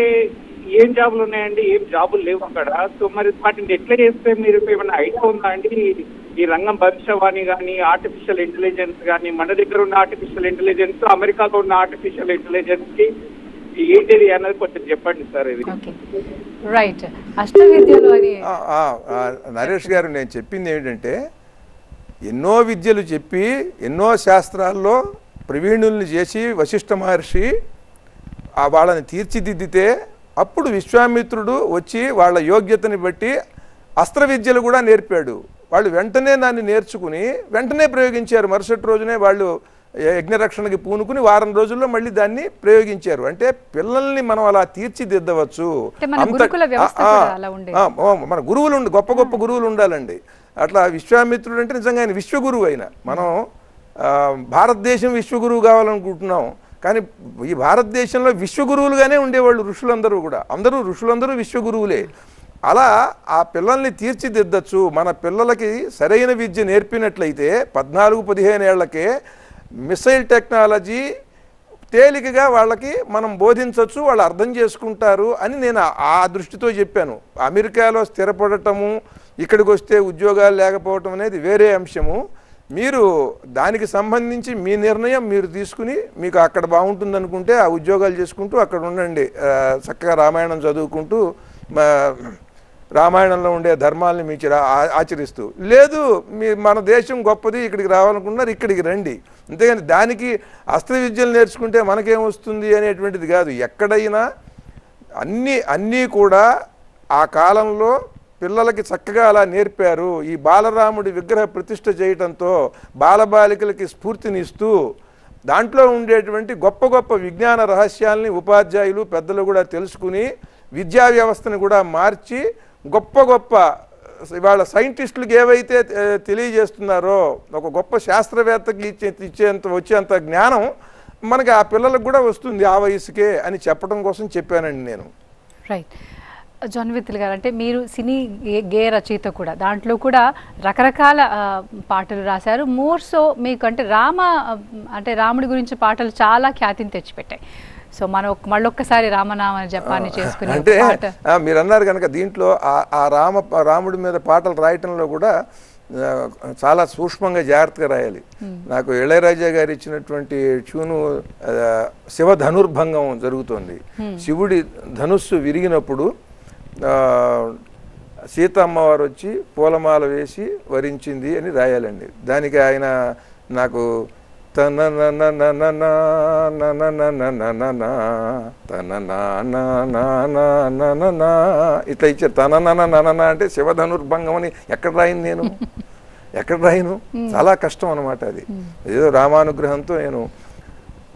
ఏం జాబులు ఉన్నాయండి? ఏం జాబులు లేవు అక్కడ. సో మరి వాటిని ఎట్లా చేస్తే మీరు ఏమైనా ఐడియా ఉందా అండి? ఈ రంగం భవిష్యవాణి కానీ, ఆర్టిఫిషియల్ ఇంటెలిజెన్స్ కానీ, మన దగ్గర ఉన్న ఆర్టిఫిషియల్ ఇంటెలిజెన్స్, అమెరికాలో ఉన్న ఆర్టిఫిషియల్ ఇంటెలిజెన్స్ కి ఏంటిది అన్నది కొంచెం చెప్పండి సార్. ఇది రైట్. అస్త్ర విద్యలు అని నరేష్ గారు, నేను చెప్పింది ఏంటంటే, ఎన్నో విద్యలు చెప్పి ఎన్నో శాస్త్రాల్లో ప్రవీణుల్ని చేసి వశిష్ఠ మహర్షి వాళ్ళని తీర్చిదిద్దితే అప్పుడు విశ్వామిత్రుడు వచ్చి వాళ్ళ యోగ్యతని బట్టి అస్త్ర విద్యలు కూడా నేర్పాడు. వాళ్ళు వెంటనే దాన్ని నేర్చుకుని వెంటనే ప్రయోగించారు. మరుసటి రోజునే వాళ్ళు యజ్ఞరక్షణకి పూనుకుని వారం రోజుల్లో మళ్ళీ దాన్ని ప్రయోగించారు. అంటే పిల్లల్ని మనం అలా తీర్చిదిద్దవచ్చు. మన గురువులు గొప్ప గురువులు ఉండాలండి. అట్లా విశ్వామిత్రుడు అంటే నిజంగా ఆయన విశ్వగురువు. అయినా మనం భారతదేశం విశ్వగురువు కావాలనుకుంటున్నాం, కానీ ఈ భారతదేశంలో విశ్వగురువులుగానే ఉండేవాళ్ళు ఋషులందరూ కూడా. ఋషులందరూ విశ్వగురువులే. అలా ఆ పిల్లల్ని తీర్చిదిద్దచ్చు. మన పిల్లలకి సరైన విద్య నేర్పినట్లయితే 14-15 ఏళ్లకే మిసైల్ టెక్నాలజీ తేలికగా వాళ్ళకి మనం బోధించవచ్చు, వాళ్ళు అర్థం చేసుకుంటారు అని నేను ఆ దృష్టితో చెప్పాను. అమెరికాలో స్థిరపడటము, ఇక్కడికి వస్తే ఉద్యోగాలు లేకపోవటం అనేది వేరే అంశము. మీరు దానికి సంబంధించి మీ నిర్ణయం మీరు తీసుకుని మీకు అక్కడ బాగుంటుంది అనుకుంటే ఆ ఉద్యోగాలు చేసుకుంటూ అక్కడ ఉండండి, చక్కగా రామాయణం చదువుకుంటూ రామాయణంలో ఉండే ధర్మాలని మీకు ఆచరిస్తూ. లేదు మన దేశం గొప్పది, ఇక్కడికి రావాలనుకున్నారు, ఇక్కడికి రండి. అంతేగాని దానికి అస్త్ర విద్యలు నేర్చుకుంటే మనకేమొస్తుంది అనేటువంటిది కాదు. ఎక్కడైనా అన్నీ కూడా ఆ కాలంలో పిల్లలకి చక్కగా అలా నేర్పారు. ఈ బాలరాముడి విగ్రహ ప్రతిష్ఠ చేయటంతో బాలబాలికలకి స్ఫూర్తినిస్తూ దాంట్లో ఉండేటువంటి గొప్ప విజ్ఞాన రహస్యాల్ని ఉపాధ్యాయులు పెద్దలు కూడా తెలుసుకుని విద్యా వ్యవస్థను కూడా మార్చి గొప్ప ఇవాళ సైంటిస్టులకు ఏవైతే తెలియజేస్తున్నారో ఒక గొప్ప శాస్త్రవేత్తకి వచ్చేంత జ్ఞానం మనకి ఆ పిల్లలకు కూడా వస్తుంది ఆ వయసుకే అని చెప్పడం కోసం చెప్పానండి నేను. రైట్. జొన్విత్తులు గారు, అంటే మీరు సినీ గేయ రచయిత కూడా, దాంట్లో కూడా రకరకాల పాటలు రాశారు. మోర్ సో మీకు అంటే రాముడి గురించి పాటలు చాలా ఖ్యాతిని తెచ్చిపెట్టాయి. సో మనం మళ్ళొక్కసారి రామనామ జపాన్ని చేసుకుని అంటే మీరు అన్నారు కనుక దీంట్లో ఆ రాముడి మీద పాటలు రాయటంలో కూడా చాలా సూక్ష్మంగా జాగ్రత్తగా రాయాలి. నాకు ఇళయరాజా గారు ఇచ్చినటువంటి ట్యూను శివ ధనుర్భంగం జరుగుతోంది. శివుడి ధనుస్సు విరిగినప్పుడు సీత అమ్మవారు వచ్చి పూలమాల వేసి వరించింది అని రాయాలండి. దానికి ఆయన నాకు ఇట్లా ఇచ్చారు. తననా అంటే శివధనుర్భంగం అని ఎక్కడ రాయను నేను, ఎక్కడ రాయను? చాలా కష్టం అనమాట అది. ఏదో రామానుగ్రహంతో నేను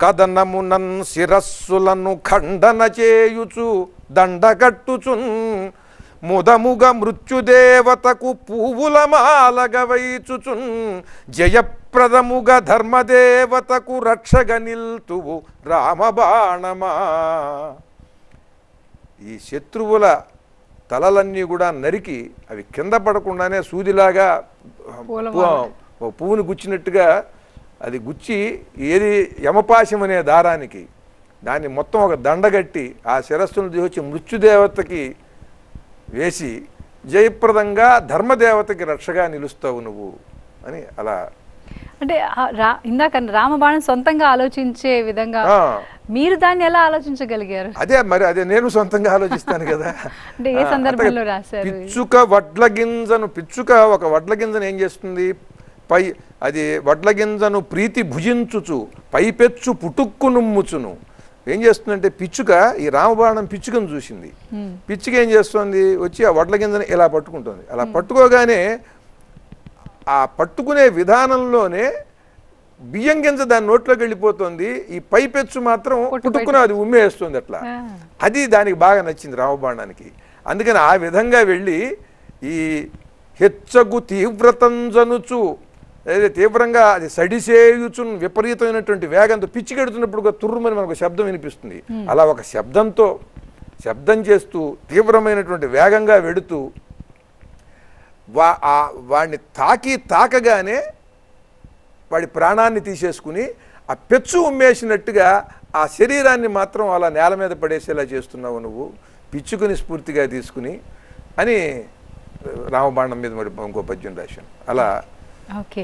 కదనమునన్ శిరస్సులను ఖండన చేయుచు దండగట్టుచున్ ముదముగ మృత్యుదేవతకు పువ్వుల మాలగ వైచుచున్ జయప్రదముగ ధర్మదేవతకు రక్షగ నిల్తువు రామబాణమా. ఈ శత్రువుల తలలన్నీ కూడా నరికి అవి కింద పడకుండానే సూదిలాగా పువ్వుని గుచ్చినట్టుగా అది గుచ్చి ఏది యమపాశం అనే దారానికి దాన్ని మొత్తం ఒక దండగట్టి ఆ శిరస్సును తీసుకొచ్చి మృత్యుదేవతకి వేసి జయప్రదంగా ధర్మదేవతకి రక్షగా నిలుస్తావు నువ్వు అని అలా. అంటే ఇందాక రామబాణం సొంతంగా ఆలోచించే విధంగా మీరు దాన్ని ఎలా ఆలోచించగలిగారు? అదే నేను సొంతంగా ఆలోచిస్తాను కదా. అంటే ఏ సందర్భంలో రాశారు? పిచ్చుక వడ్ల గింజను ఒక వడ్ల గింజను ఏం చేస్తుంది, అది వడ్ల గింజను ప్రీతి భుజించుచు పైపెచ్చు పుటుక్కు నుమ్ముచును. ఏం చేస్తుందంటే పిచ్చుక, ఈ రామబాణం పిచ్చుకను చూసింది. పిచ్చుక ఏం చేస్తుంది, వచ్చి ఆ వడ్ల గింజను ఇలా పట్టుకుంటుంది. అలా పట్టుకోగానే ఆ పట్టుకునే విధానంలోనే బియ్యం గింజ దాని నోట్లోకి వెళ్ళిపోతుంది, ఈ పైపెచ్చు మాత్రం పుట్టుకుని అది ఉమ్మేస్తుంది. అట్లా అది దానికి బాగా నచ్చింది రామబాణానికి. అందుకని ఆ విధంగా వెళ్ళి ఈ హెచ్చగు తీవ్రతంజనుచు అదే తీవ్రంగా అది సడిసేయుచున్ విపరీతమైనటువంటి వేగంతో పిచ్చికెడుతున్నప్పుడు తుర్రుమని మనకు శబ్దం వినిపిస్తుంది. అలా ఒక శబ్దం చేస్తూ తీవ్రమైనటువంటి వేగంగా వెడుతూ వాడిని తాకగానే వాడి ప్రాణాన్ని తీసేసుకుని ఆ పెచ్చు ఉమ్మేసినట్టుగా ఆ శరీరాన్ని మాత్రం అలా నేల మీద పడేసేలా చేస్తున్నావు నువ్వు, పిచ్చుకుని స్ఫూర్తిగా తీసుకుని అని రామబాణం మీద మరి ఇంకో పద్యం రాశాను. అలా ఓకే.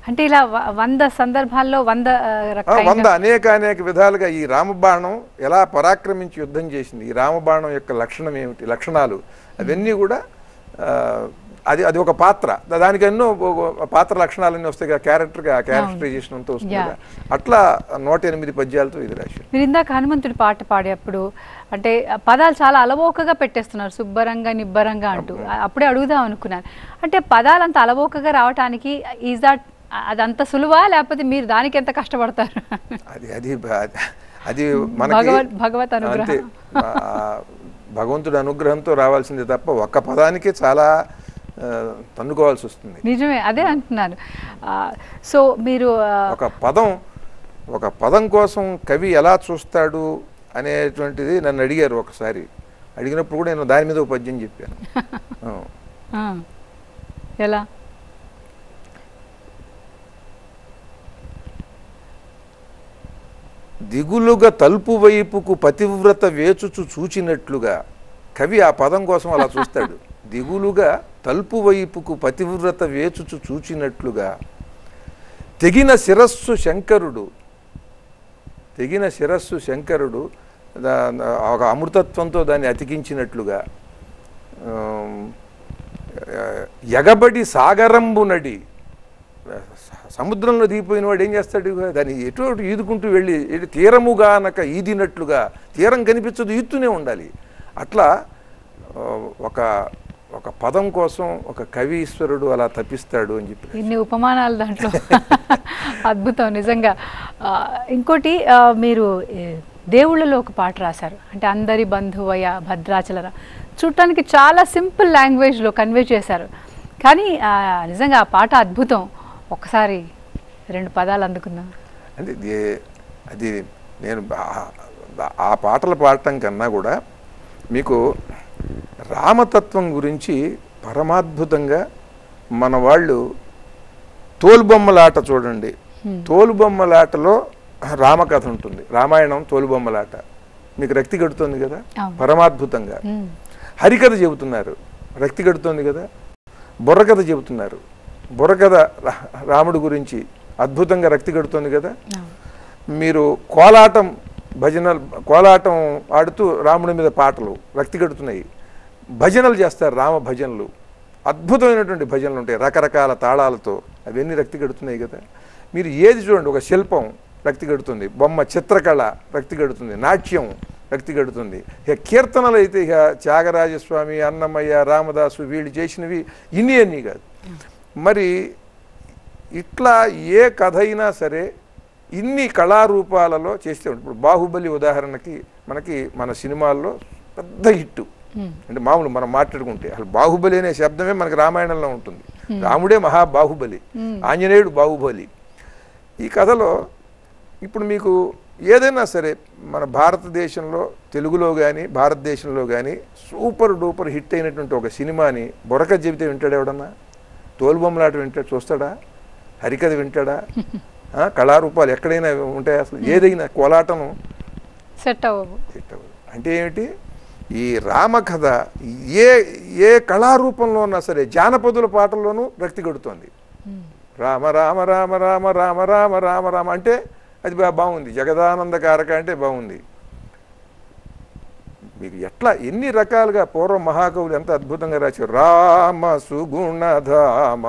అంటే ఇలా 100 సందర్భాల్లో 100 అనేక విధాలుగా ఈ రామబాణం ఎలా పరాక్రమించి యుద్ధం చేసింది, ఈ రామబాణం యొక్క లక్షణం ఏమిటి, లక్షణాలు అవన్నీ కూడా అది ఒక పాత్ర, దానికి ఎన్నో పాత్ర లక్షణాలన్నీ వస్తాయి కదా, క్యారెక్టరైజేషన్ అంతా వస్తుంది కదా. అట్లా 108 పద్యాలతో ఇది రాశారు. మీరు ఇందాక హనుమంతుడి పాట పాడేప్పుడు అంటే పదాలు చాలా అలవోకగా పెట్టేస్తున్నారు, శుభ్రంగా నిబ్బరంగా అంటూ. అప్పుడే అడుగుదాం అనుకున్నాను, అంటే పదాలు అంత అలవోకగా రావటానికి అదంత సులువా, లేకపోతే మీరు దానికి ఎంత కష్టపడతారు? అది భగవత్ అనుగ్రహం, భగవంతుడి అనుగ్రహంతో రావాల్సిందే తప్ప ఒక్క పదానికి చాలా తన్నుకోవాల్సి వస్తుంది. నిజమే, అదే అంటున్నాను. సో మీరు ఒక పదం కోసం కవి ఎలా చూస్తాడు అనేటువంటిది నన్ను అడిగారు ఒకసారి. అడిగినప్పుడు కూడా నేను దాని మీద ఒక పద్యం చెప్పాను. ఎలా? దిగులుగా తలుపు వైపుకు పతివ్రత వేచుచు చూచినట్లుగా కవి ఆ పదం కోసం అలా చూస్తాడు. దిగులుగా తలుపు వైపుకు పతివ్రత వేచుచు చూచినట్లుగా తెగిన శిరస్సు శంకరుడు ఒక అమృతత్వంతో దాన్ని అతికించినట్లుగా ఎగబడి సాగరంబు నడి సముద్రంలో దిగిపోయిన వాడు ఏం చేస్తాడు, దాన్ని ఎటు ఈదుకుంటూ వెళ్ళి తీరముగానక ఈదినట్లుగా, తీరం కనిపించదు ఈదుతూనే ఉండాలి. అట్లా ఒక పదం కోసం ఒక కవి ఈశ్వరుడు అలా తప్పిస్తాడు అని చెప్పి ఇన్ని ఉపమానాలు దాంట్లో. అద్భుతం నిజంగా. ఇంకోటి, మీరు దేవుళ్ళలో ఒక పాట రాశారు, అంటే అందరి బంధువయ్య భద్రాచలరా. చూడటానికి చాలా సింపుల్ లాంగ్వేజ్లో కన్వే చేశారు, కానీ నిజంగా ఆ పాట అద్భుతం. ఒకసారి 2 పదాలు అందుకుందాం. అంటే అది నేను ఆ పాటలు పాడటం కన్నా కూడా మీకు రామతత్వం గురించి పరమాద్భుతంగా మన వాళ్ళు తోలుబొమ్మలాట చూడండి. తోలుబొమ్మలాటలో రామకథ ఉంటుంది, రామాయణం తోలుబొమ్మలాట. మీకు రక్తి కడుతోంది కదా, పరమాద్భుతంగా. హరికథ చెబుతున్నారు, రక్తి కడుతోంది కదా. బుర్రకథ చెబుతున్నారు, బుర్రకథ రాముడి గురించి అద్భుతంగా రక్తి కడుతోంది కదా. మీరు కోలాటం ఆడుతూ రాముడి మీద పాటలు రక్తి కడుతున్నాయి. భజనలు చేస్తారు, రామ భజనలు, అద్భుతమైనటువంటి భజనలు ఉంటాయి రకరకాల తాళాలతో, అవన్నీ రక్తి కడుతున్నాయి కదా. మీరు ఏది చూడండి, ఒక శిల్పం రక్తి కడుతుంది, బొమ్మ చిత్రకళ రక్తి కడుతుంది, నాట్యం రక్తి కడుతుంది. ఇక కీర్తనలు అయితే ఇక త్యాగరాజస్వామి, అన్నమయ్య, రామదాసు వీళ్ళు చేసినవి ఇన్ని కాదు. మరి ఇట్లా ఏ కథ అయినా సరే ఇన్ని కళారూపాలలో చేస్తే ఇప్పుడు బాహుబలి ఉదాహరణకి మనకి మన సినిమాల్లో పెద్ద హిట్టు. అంటే మామూలు మనం మాట్లాడుకుంటే అసలు బాహుబలి అనే శబ్దమే మనకి రామాయణంలో ఉంటుంది. రాముడే మహాబాహుబలి, ఆంజనేయుడు బాహుబలి. ఈ కథలో ఇప్పుడు మీకు ఏదైనా సరే మన భారతదేశంలో తెలుగులో కానీ భారతదేశంలో కానీ సూపర్ డూపర్ హిట్ అయినటువంటి ఒక సినిమాని బొరక చెబితే వింటాడు ఎవడన్నా? తోలుబొమ్మలాట వింటాడు, చూస్తాడా? హరికథ వింటాడా? కళారూపాలు ఎక్కడైనా ఉంటాయి అసలు? ఏదైనా కోలాటం సెట్ అవ్వదు. అంటే ఏమిటి? ఈ రామకథ ఏ కళారూపంలో ఉన్నా సరే జానపదుల పాటల్లోనూ రక్తి కడుతోంది. రామ రామ రామ రామ రామ రామ రామ రామ అంటే అది బాగుంది. జగదానందకారక అంటే బాగుంది. మీకు ఎట్లా ఎన్ని రకాలుగా పూర్వం మహాకవులు ఎంత అద్భుతంగా రాశారు. రామ సుగుణధామ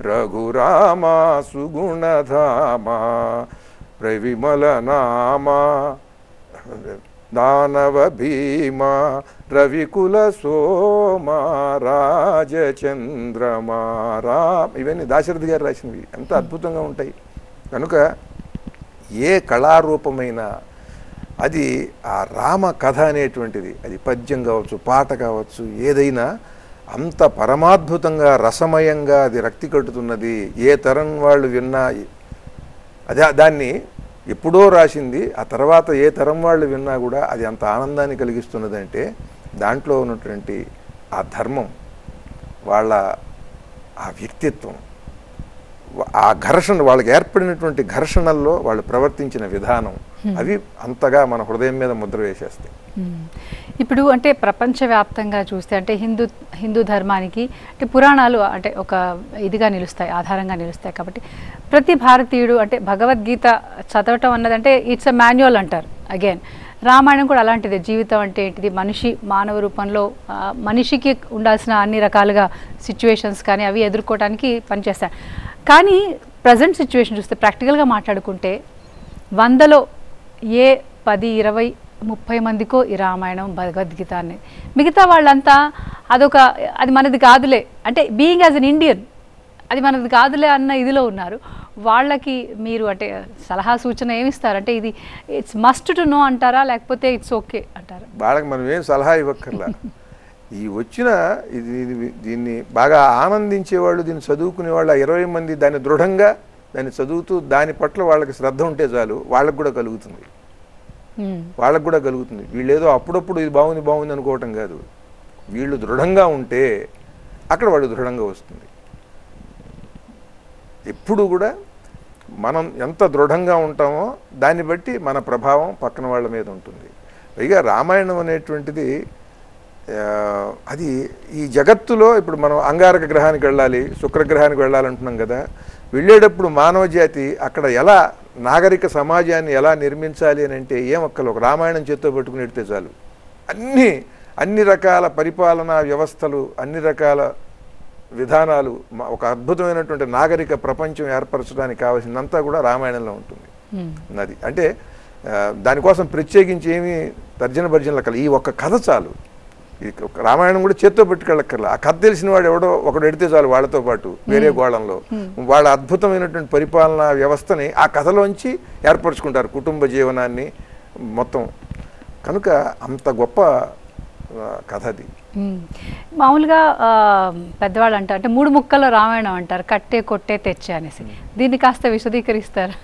రఘురామ సుగుణధామ ప్రవిమల నామ దానవ భీమ రవికుల సోమ రాజచంద్రమా రామ, ఇవన్నీ దాశరథి గారు రాసినవి ఎంత అద్భుతంగా ఉంటాయి. కనుక ఏ కళారూపమైన అది ఆ రామ కథ అనేటువంటిది, అది పద్యం కావచ్చు, పాట కావచ్చు, ఏదైనా అంత పరమాద్భుతంగా రసమయంగా అది రక్తి కట్టుతున్నది. ఏ తరం వాళ్ళు విన్నా అదే దాన్ని ఎప్పుడో రాసింది, ఆ తర్వాత ఏ తరం వాళ్ళు విన్నా కూడా అది అంత ఆనందాన్ని కలిగిస్తున్నదంటే దాంట్లో ఉన్నటువంటి ఆ ధర్మం, వాళ్ళ ఆ వ్యక్తిత్వం, ఆ ఘర్షణ, వాళ్ళకి ఏర్పడినటువంటి ఘర్షణల్లో వాళ్ళు ప్రవర్తించిన విధానం, అవి అంతగా మన హృదయం మీద ముద్ర వేసేస్తాయి. ఇప్పుడు అంటే ప్రపంచవ్యాప్తంగా చూస్తే అంటే హిందూ ధర్మానికి అంటే పురాణాలు అంటే ఒక ఇదిగా నిలుస్తాయి, ఆధారంగా నిలుస్తాయి. కాబట్టి ప్రతి భారతీయుడు అంటే భగవద్గీత చదవటం అన్నదంటే ఇట్స్ అ మాన్యువల్ అంటారు. అగైన్ రామాయణం కూడా అలాంటిదే. జీవితం అంటే ఏంటిది, మనిషి మానవ రూపంలో మనిషికి ఉండాల్సిన అన్ని రకాలుగా సిచ్యువేషన్స్ కానీ అవి ఎదుర్కోవడానికి పనిచేస్తాడు. కానీ ప్రజెంట్ సిచ్యువేషన్ చూస్తే ప్రాక్టికల్గా మాట్లాడుకుంటే 100లో ఏ 10, 20, 30 మందికో ఈ రామాయణం భగవద్గీత అనేది, మిగతా వాళ్ళంతా అది మనది కాదులే అంటే బీయింగ్ యాజ్ అన్ ఇండియన్ అది మనది కాదులే అన్న ఇదిలో ఉన్నారు. వాళ్ళకి మీరు అంటే సలహా సూచన ఏమిస్తారు? అంటే ఇది ఇట్స్ మస్ట్ టు నో అంటారా, లేకపోతే ఇట్స్ ఓకే అంటారా? వాళ్ళకి మనం ఏం సలహా ఇవ్వక్కర్లా. ఈ వచ్చిన దీన్ని బాగా ఆనందించేవాళ్ళు, దీన్ని చదువుకునేవాళ్ళు 20 మంది దాన్ని దృఢంగా దాన్ని చదువుతూ దాని పట్ల వాళ్ళకి శ్రద్ధ ఉంటే చాలు, వాళ్ళకు కూడా కలుగుతుంది. వీళ్ళు ఏదో అప్పుడప్పుడు ఇది బాగుంది అనుకోవటం కాదు. వీళ్ళు దృఢంగా ఉంటే అక్కడ వాళ్ళు దృఢంగా వస్తుంది. ఎప్పుడు కూడా మనం ఎంత దృఢంగా ఉంటామో దాన్ని బట్టి మన ప్రభావం పక్కన వాళ్ళ మీద ఉంటుంది. పైగా రామాయణం అనేటువంటిది అది ఈ జగత్తులో ఇప్పుడు మనం అంగారక గ్రహానికి వెళ్ళాలి, శుక్రగ్రహానికి వెళ్ళాలంటున్నాం కదా. వెళ్ళేటప్పుడు మానవ జాతి అక్కడ ఎలా నాగరిక సమాజాన్ని ఎలా నిర్మించాలి అని అంటే ఏమక్కలు ఒక రామాయణం చేత్తో పెట్టుకుని ఎడితే చాలు. అన్ని రకాల పరిపాలనా వ్యవస్థలు, అన్ని రకాల విధానాలు, ఒక అద్భుతమైనటువంటి నాగరిక ప్రపంచం ఏర్పరచడానికి కావాల్సిందంతా కూడా రామాయణంలో ఉంటుంది. అది అంటే దానికోసం ప్రత్యేకించి ఏమీ తర్జన భర్జనలక్కర్ల, ఈ ఒక్క కథ చాలు. ఈ రామాయణం కూడా చేత్తో పెట్టుకెళ్ళక్కర్లా. ఆ కథ తెలిసిన వాడు ఎవడో ఒకడు ఎడితే చాలు వాళ్ళతో పాటు వేరే గోళంలో. వాళ్ళ అద్భుతమైనటువంటి పరిపాలనా వ్యవస్థని ఆ కథలోంచి ఏర్పరచుకుంటారు, కుటుంబ జీవనాన్ని మొత్తం. కనుక అంత గొప్ప కథ అది. మామూలుగా పెద్దవాళ్ళు అంటారు అంటే 3 ముక్కల రామాయణం అంటారు, కట్టే కొట్టే తెచ్చే అనేసి. దీన్ని కాస్త విశదీకరిస్తారు?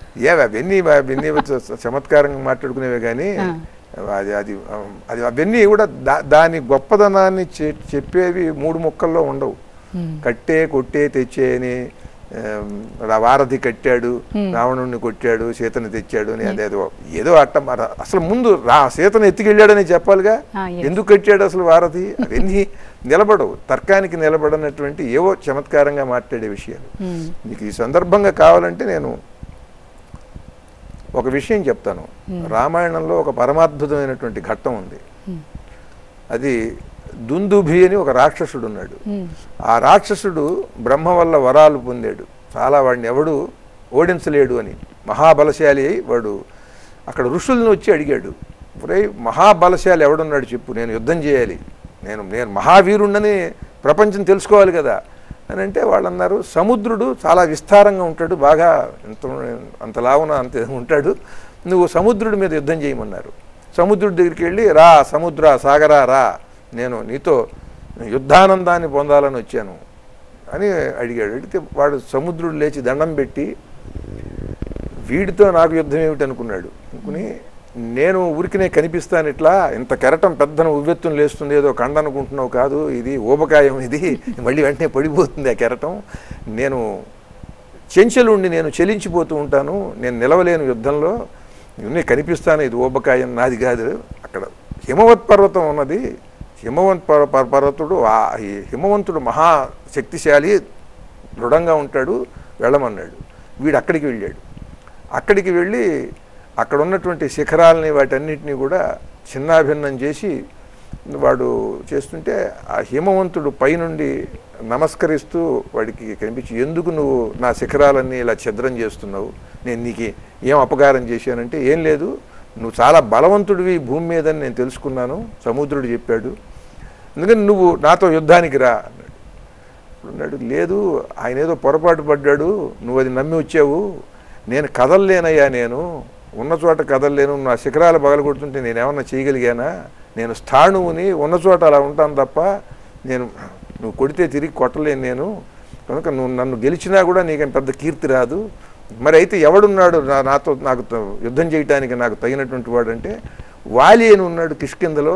అవన్నీ చమత్కారంగా మాట్లాడుకునేవే కానీ అది అవన్నీ కూడా దాని గొప్పదనాన్ని చెప్పేవి 3 ముక్కల్లో ఉండవు. కట్టే కొట్టే తెచ్చే అని వారధి కట్టాడు, రావణుడిని కొట్టాడు, సీతను తెచ్చాడు అని అదేదో ఏదో అట్ట. అసలు ముందు సీతను ఎత్తుకెళ్ళాడని చెప్పాలిగా. ఎందుకు కట్టాడు అసలు వారధి? అవన్నీ నిలబడవు, తర్కానికి నిలబడనటువంటి ఏవో చమత్కారంగా మాట్లాడే విషయాలు. మీకు ఈ సందర్భంగా కావాలంటే నేను ఒక విషయం చెప్తాను. రామాయణంలో ఒక పరమాద్భుతమైనటువంటి ఘట్టం ఉంది. అది దుందుభి అని ఒక రాక్షసుడు ఉన్నాడు. ఆ రాక్షసుడు బ్రహ్మ వల్ల వరాలు పొందాడు, చాలా వాడిని ఎవడు ఓడించలేడు అని. మహాబలశాలి అయి వాడు అక్కడ ఋషుల్ని వచ్చి అడిగాడు, మహాబలశాలి ఎవడున్నాడు చెప్పు, నేను యుద్ధం చేయాలి, నేను మహావీరుణ్ణని ప్రపంచం తెలుసుకోవాలి కదా అని అంటే వాళ్ళు అన్నారు, సముద్రుడు చాలా విస్తారంగా ఉంటాడు, బాగా అంతలావున అంత ఉంటాడు, నువ్వు సముద్రుడి మీద యుద్ధం చేయమన్నారు. సముద్రుడి దగ్గరికి వెళ్ళి, రా సముద్ర సాగరా రా, నేను నీతో యుద్ధానందాన్ని పొందాలని వచ్చాను అని అడిగాడు. అడిగితే వాడు సముద్రుడు లేచి దండం పెట్టి, వీడితో నాకు యుద్ధం ఏమిటి అనుకున్నాడు. అనుకుని, నేను ఊరికినే కనిపిస్తాను ఇట్లా, ఇంత కెరటం పెద్దన ఉవ్వెత్తును లేస్తుంది, ఏదో కండ అనుకుంటున్నావు కాదు, ఇది ఊబకాయం, ఇది మళ్ళీ వెంటనే పడిపోతుంది ఆ కెరటం, నేను చెంచలుండి నేను చెలించిపోతూ ఉంటాను, నేను నిలవలేను యుద్ధంలో, నేను కనిపిస్తాను, ఇది ఊబకాయం నాది కాదు. అక్కడ హిమవత్ పర్వతం ఉన్నది, హిమవంత్ పర్వతుడు, హిమవంతుడు మహాశక్తిశాలి, దృఢంగా ఉంటాడు, వెళ్ళమన్నాడు. వీడు అక్కడికి వెళ్ళాడు. అక్కడికి వెళ్ళి అక్కడ ఉన్నటువంటి శిఖరాలని వాటన్నిటినీ కూడా చిన్నాభిన్నం చేసి వాడు చేస్తుంటే, ఆ హిమవంతుడు పైనుండి నమస్కరిస్తూ వాడికి కనిపించి, ఎందుకు నువ్వు నా శిఖరాలన్నీ ఇలా ఛిద్రం చేస్తున్నావు, నేను నీకు ఏం అపకారం చేశానంటే, ఏం లేదు, నువ్వు చాలా బలవంతుడివి భూమి మీద అని నేను తెలుసుకున్నాను, సముద్రుడు చెప్పాడు, అందుకని నువ్వు నాతో యుద్ధానికి రా అన్నాడు. అన్నాడు, లేదు, ఆయన ఏదో పొరపాటు పడ్డాడు, నువ్వు అది నమ్మి వచ్చావు, నేను కదలలేనయ్యా, నేను ఉన్న చోట కదలలేను, నా శిఖరాలు పగలగొడుతుంటే నేనేమన్నా చేయగలిగానా, నేను స్థాణువుని, ఉన్న చోట అలా ఉంటాను తప్ప, నువ్వు కొడితే తిరిగి కొట్టలేను నేను, కనుక నువ్వు నన్ను గెలిచినా కూడా నీకేం పెద్ద కీర్తి రాదు, మరి అయితే ఎవడున్నాడు నాకు యుద్ధం చేయటానికి నాకు తగినటువంటి వాడు అంటే, వాలి అని ఉన్నాడు కిష్కిందలో,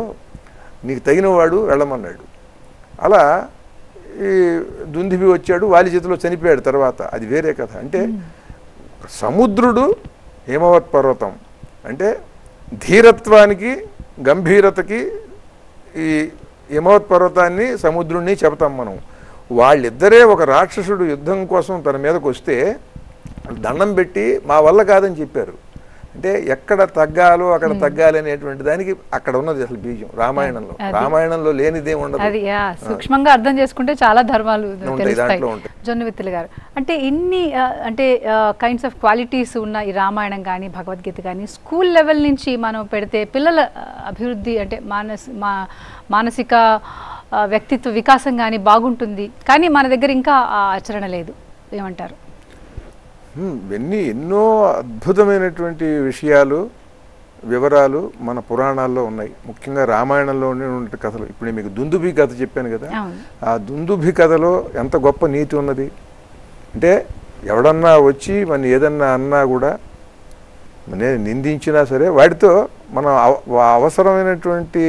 నీకు తగినవాడు వెళ్ళమన్నాడు. అలా ఈ దుందుభి వచ్చాడు, వాలి చేతిలో చనిపోయాడు తర్వాత, అది వేరే కథ. అంటే సముద్రుడు హిమవత్ పర్వతం అంటే ధీరత్వానికి గంభీరతకి ఈ హిమవత్ పర్వతాన్ని సముద్రుడిని చెబుతాం మనం. వాళ్ళిద్దరే ఒక రాక్షసుడు యుద్ధం కోసం తన మీదకు వస్తే దండం పెట్టి మా వల్ల కాదని చెప్పారు. అంటే ఎక్కడ తగ్గాలో అక్కడ తగ్గాలి అనేటువంటి దానికి అక్కడ ఉన్నది అసలు బీజం రామాయణంలో లేనిదే ఉండదు. అది సూక్ష్మంగా అర్థం చేసుకుంటే చాలా ధర్మాలు తెలుస్తాయి. జొన్నవిత్తులు గారు, అంటే ఇన్ని అంటే కైండ్స్ ఆఫ్ క్వాలిటీస్ ఉన్న ఈ రామాయణం కానీ భగవద్గీత కానీ స్కూల్ లెవెల్ నుంచి మనం పెడితే పిల్లల అభివృద్ధి అంటే మానసిక వ్యక్తిత్వ వికాసం కానీ బాగుంటుంది, కానీ మన దగ్గర ఇంకా ఆచరణ లేదు, ఏమంటారు? ఇవన్నీ ఎన్నో అద్భుతమైనటువంటి విషయాలు వివరాలు మన పురాణాల్లో ఉన్నాయి. ముఖ్యంగా రామాయణంలో ఉండే కథలు. ఇప్పుడు నేను మీకు దుందుభి కథ చెప్పాను కదా, ఆ దుందుభి కథలో ఎంత గొప్ప నీతి ఉన్నది అంటే, ఎవడన్నా వచ్చి మన ఏదన్నా అన్నా కూడా నేను నిందించినా సరే వాడితో మనం అవసరమైనటువంటి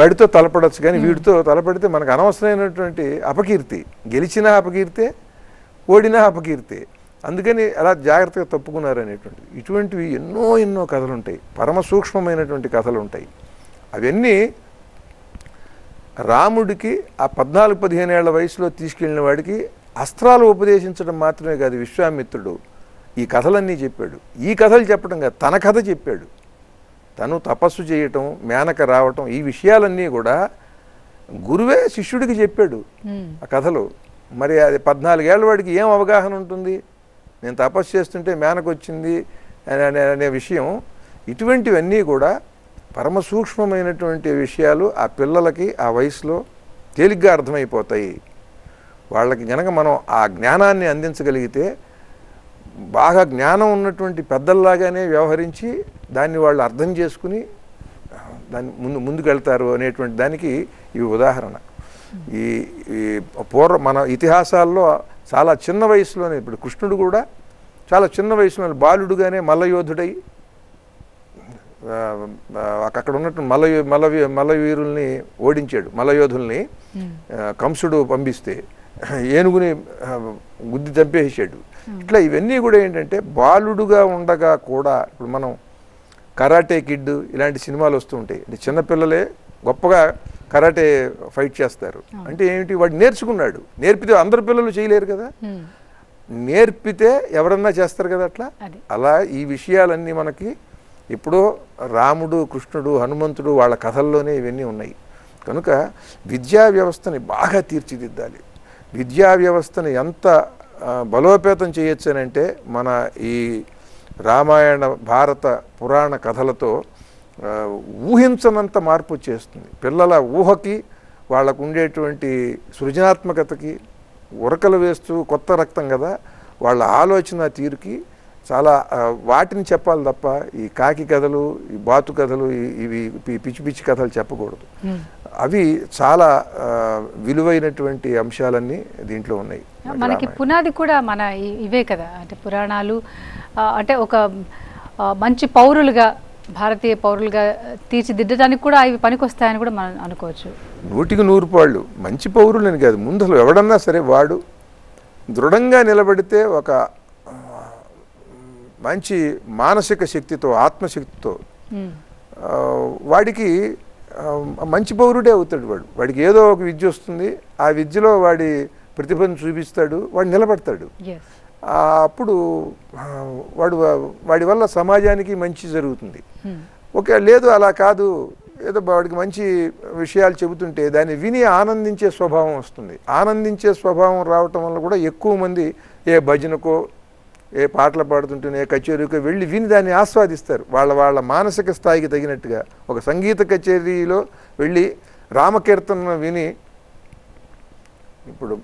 వాడితో తలపడవచ్చు, కానీ వీడితో తలపడితే మనకు అనవసరమైనటువంటి అపకీర్తి, గెలిచినా అపకీర్తే ఓడినా అపకీర్తే, అందుకని అలా జాగ్రత్తగా తప్పుకున్నారు అనేటువంటిది. ఇటువంటివి ఎన్నో కథలు ఉంటాయి, పరమ సూక్ష్మమైనటువంటి కథలు ఉంటాయి. అవన్నీ రాముడికి ఆ 14-15 ఏళ్ల వయసులో తీసుకెళ్ళిన వాడికి అస్త్రాలు ఉపదేశించడం మాత్రమే కాదు, విశ్వామిత్రుడు ఈ కథలన్నీ చెప్పాడు. ఈ కథలు చెప్పడం కాదు, తన కథ చెప్పాడు. తను తపస్సు చేయటం, మేనక రావటం, ఈ విషయాలన్నీ కూడా గురువే శిష్యుడికి చెప్పాడు ఆ కథలు. మరి అది 14 ఏళ్ల వాడికి ఏం అవగాహన ఉంటుంది? నేను తపస్సు చేస్తుంటే మేనకు వచ్చింది అనే విషయం. ఇటువంటివన్నీ కూడా పరమ సూక్ష్మమైనటువంటి విషయాలు ఆ పిల్లలకి ఆ వయసులో తేలిగ్గా అర్థమైపోతాయి. వాళ్ళకి గనక మనం ఆ జ్ఞానాన్ని అందించగలిగితే బాగా జ్ఞానం ఉన్నటువంటి పెద్దల్లాగానే వ్యవహరించి దాన్ని వాళ్ళు అర్థం చేసుకుని దాన్ని ముందుకెళ్తారు అనేటువంటి దానికి ఇవి ఉదాహరణ. ఈ మన ఇతిహాసాల్లో చాలా చిన్న వయసులోనే, ఇప్పుడు కృష్ణుడు కూడా చాలా చిన్న వయసులో బాలుడుగానే మల్లయోధుడై అక్కడ ఉన్నట్టు మల్లవీరుల్ని ఓడించాడు. మల్లయోధుల్ని కంసుడు పంపిస్తే ఏనుగుని గుద్ది చంపేసాడు. ఇట్లా ఇవన్నీ కూడా ఏంటంటే బాలుడుగా ఉండగా కూడా, ఇప్పుడు మనం కరాటే కిడ్ ఇలాంటి సినిమాలు వస్తూ ఉంటాయి. అంటే చిన్నపిల్లలే గొప్పగా కరాటే ఫైట్ చేస్తారు. అంటే ఏమిటి? వాడు నేర్చుకున్నాడు. నేర్పితే అందరు పిల్లలు చేయలేరు కదా, నేర్పితే ఎవరన్నా చేస్తారు కదా. అలా ఈ విషయాలన్నీ మనకి ఇప్పుడు రాముడు, కృష్ణుడు, హనుమంతుడు వాళ్ళ కథల్లోనే ఇవన్నీ ఉన్నాయి. కనుక విద్యా వ్యవస్థని బాగా తీర్చిదిద్దాలి. విద్యా వ్యవస్థని ఎంత బలోపేతం చేయొచ్చు అని అంటే, మన ఈ రామాయణ భారత పురాణ కథలతో ఊహించనంత మార్పు చేస్తుంది. పిల్లల ఊహకి, వాళ్ళకు ఉండేటువంటి సృజనాత్మకతకి, ఉరకలు వేస్తూ కొత్త రక్తం కదా, వాళ్ళ ఆలోచన తీరుకి చాలా వాటిని చెప్పాలి తప్ప ఈ కాకి కథలు, ఈ బాతు కథలు, ఇవి పిచ్చి పిచ్చి కథలు చెప్పకూడదు. అవి చాలా విలువైనటువంటి అంశాలన్నీ దీంట్లో ఉన్నాయి. మనకి పునాది కూడా మన ఇవే కదా, అంటే పురాణాలు. అంటే ఒక మంచి పౌరులుగా, భారతీయ పౌరులుగా తీర్చిదిద్దడానికి కూడా ఇవి పనికొస్తాయని కూడా మనం అనుకోవచ్చు. 100% పాళ్ళు మంచి పౌరులని కాదు, ముందలు ఎవడన్నా సరే వాడు దృఢంగా నిలబడితే ఒక మంచి మానసిక శక్తితో, ఆత్మశక్తితో వాడికి మంచి పౌరుడే అవుతాడు. వాడికి ఏదో ఒక విద్య వస్తుంది, ఆ విద్యలో వాడి ప్రతిభను చూపిస్తాడు, వాడు నిలబడతాడు. అప్పుడు వాడి వల్ల సమాజానికి మంచి జరుగుతుంది. ఓకే, లేదు అలా కాదు, ఏదో వాడికి మంచి విషయాలు చెబుతుంటే దాన్ని విని ఆనందించే స్వభావం వస్తుంది. ఆనందించే స్వభావం రావటం వల్ల కూడా ఎక్కువ మంది ఏ భజనకో, ఏ పాటలు పాడుతుంటేనే, ఏ కచేరీకో వెళ్ళి విని దాన్ని ఆస్వాదిస్తారు. వాళ్ళ మానసిక స్థాయికి తగినట్టుగా. ఒక సంగీత కచేరీలో వెళ్ళి రామకీర్తన విని, ఇప్పుడు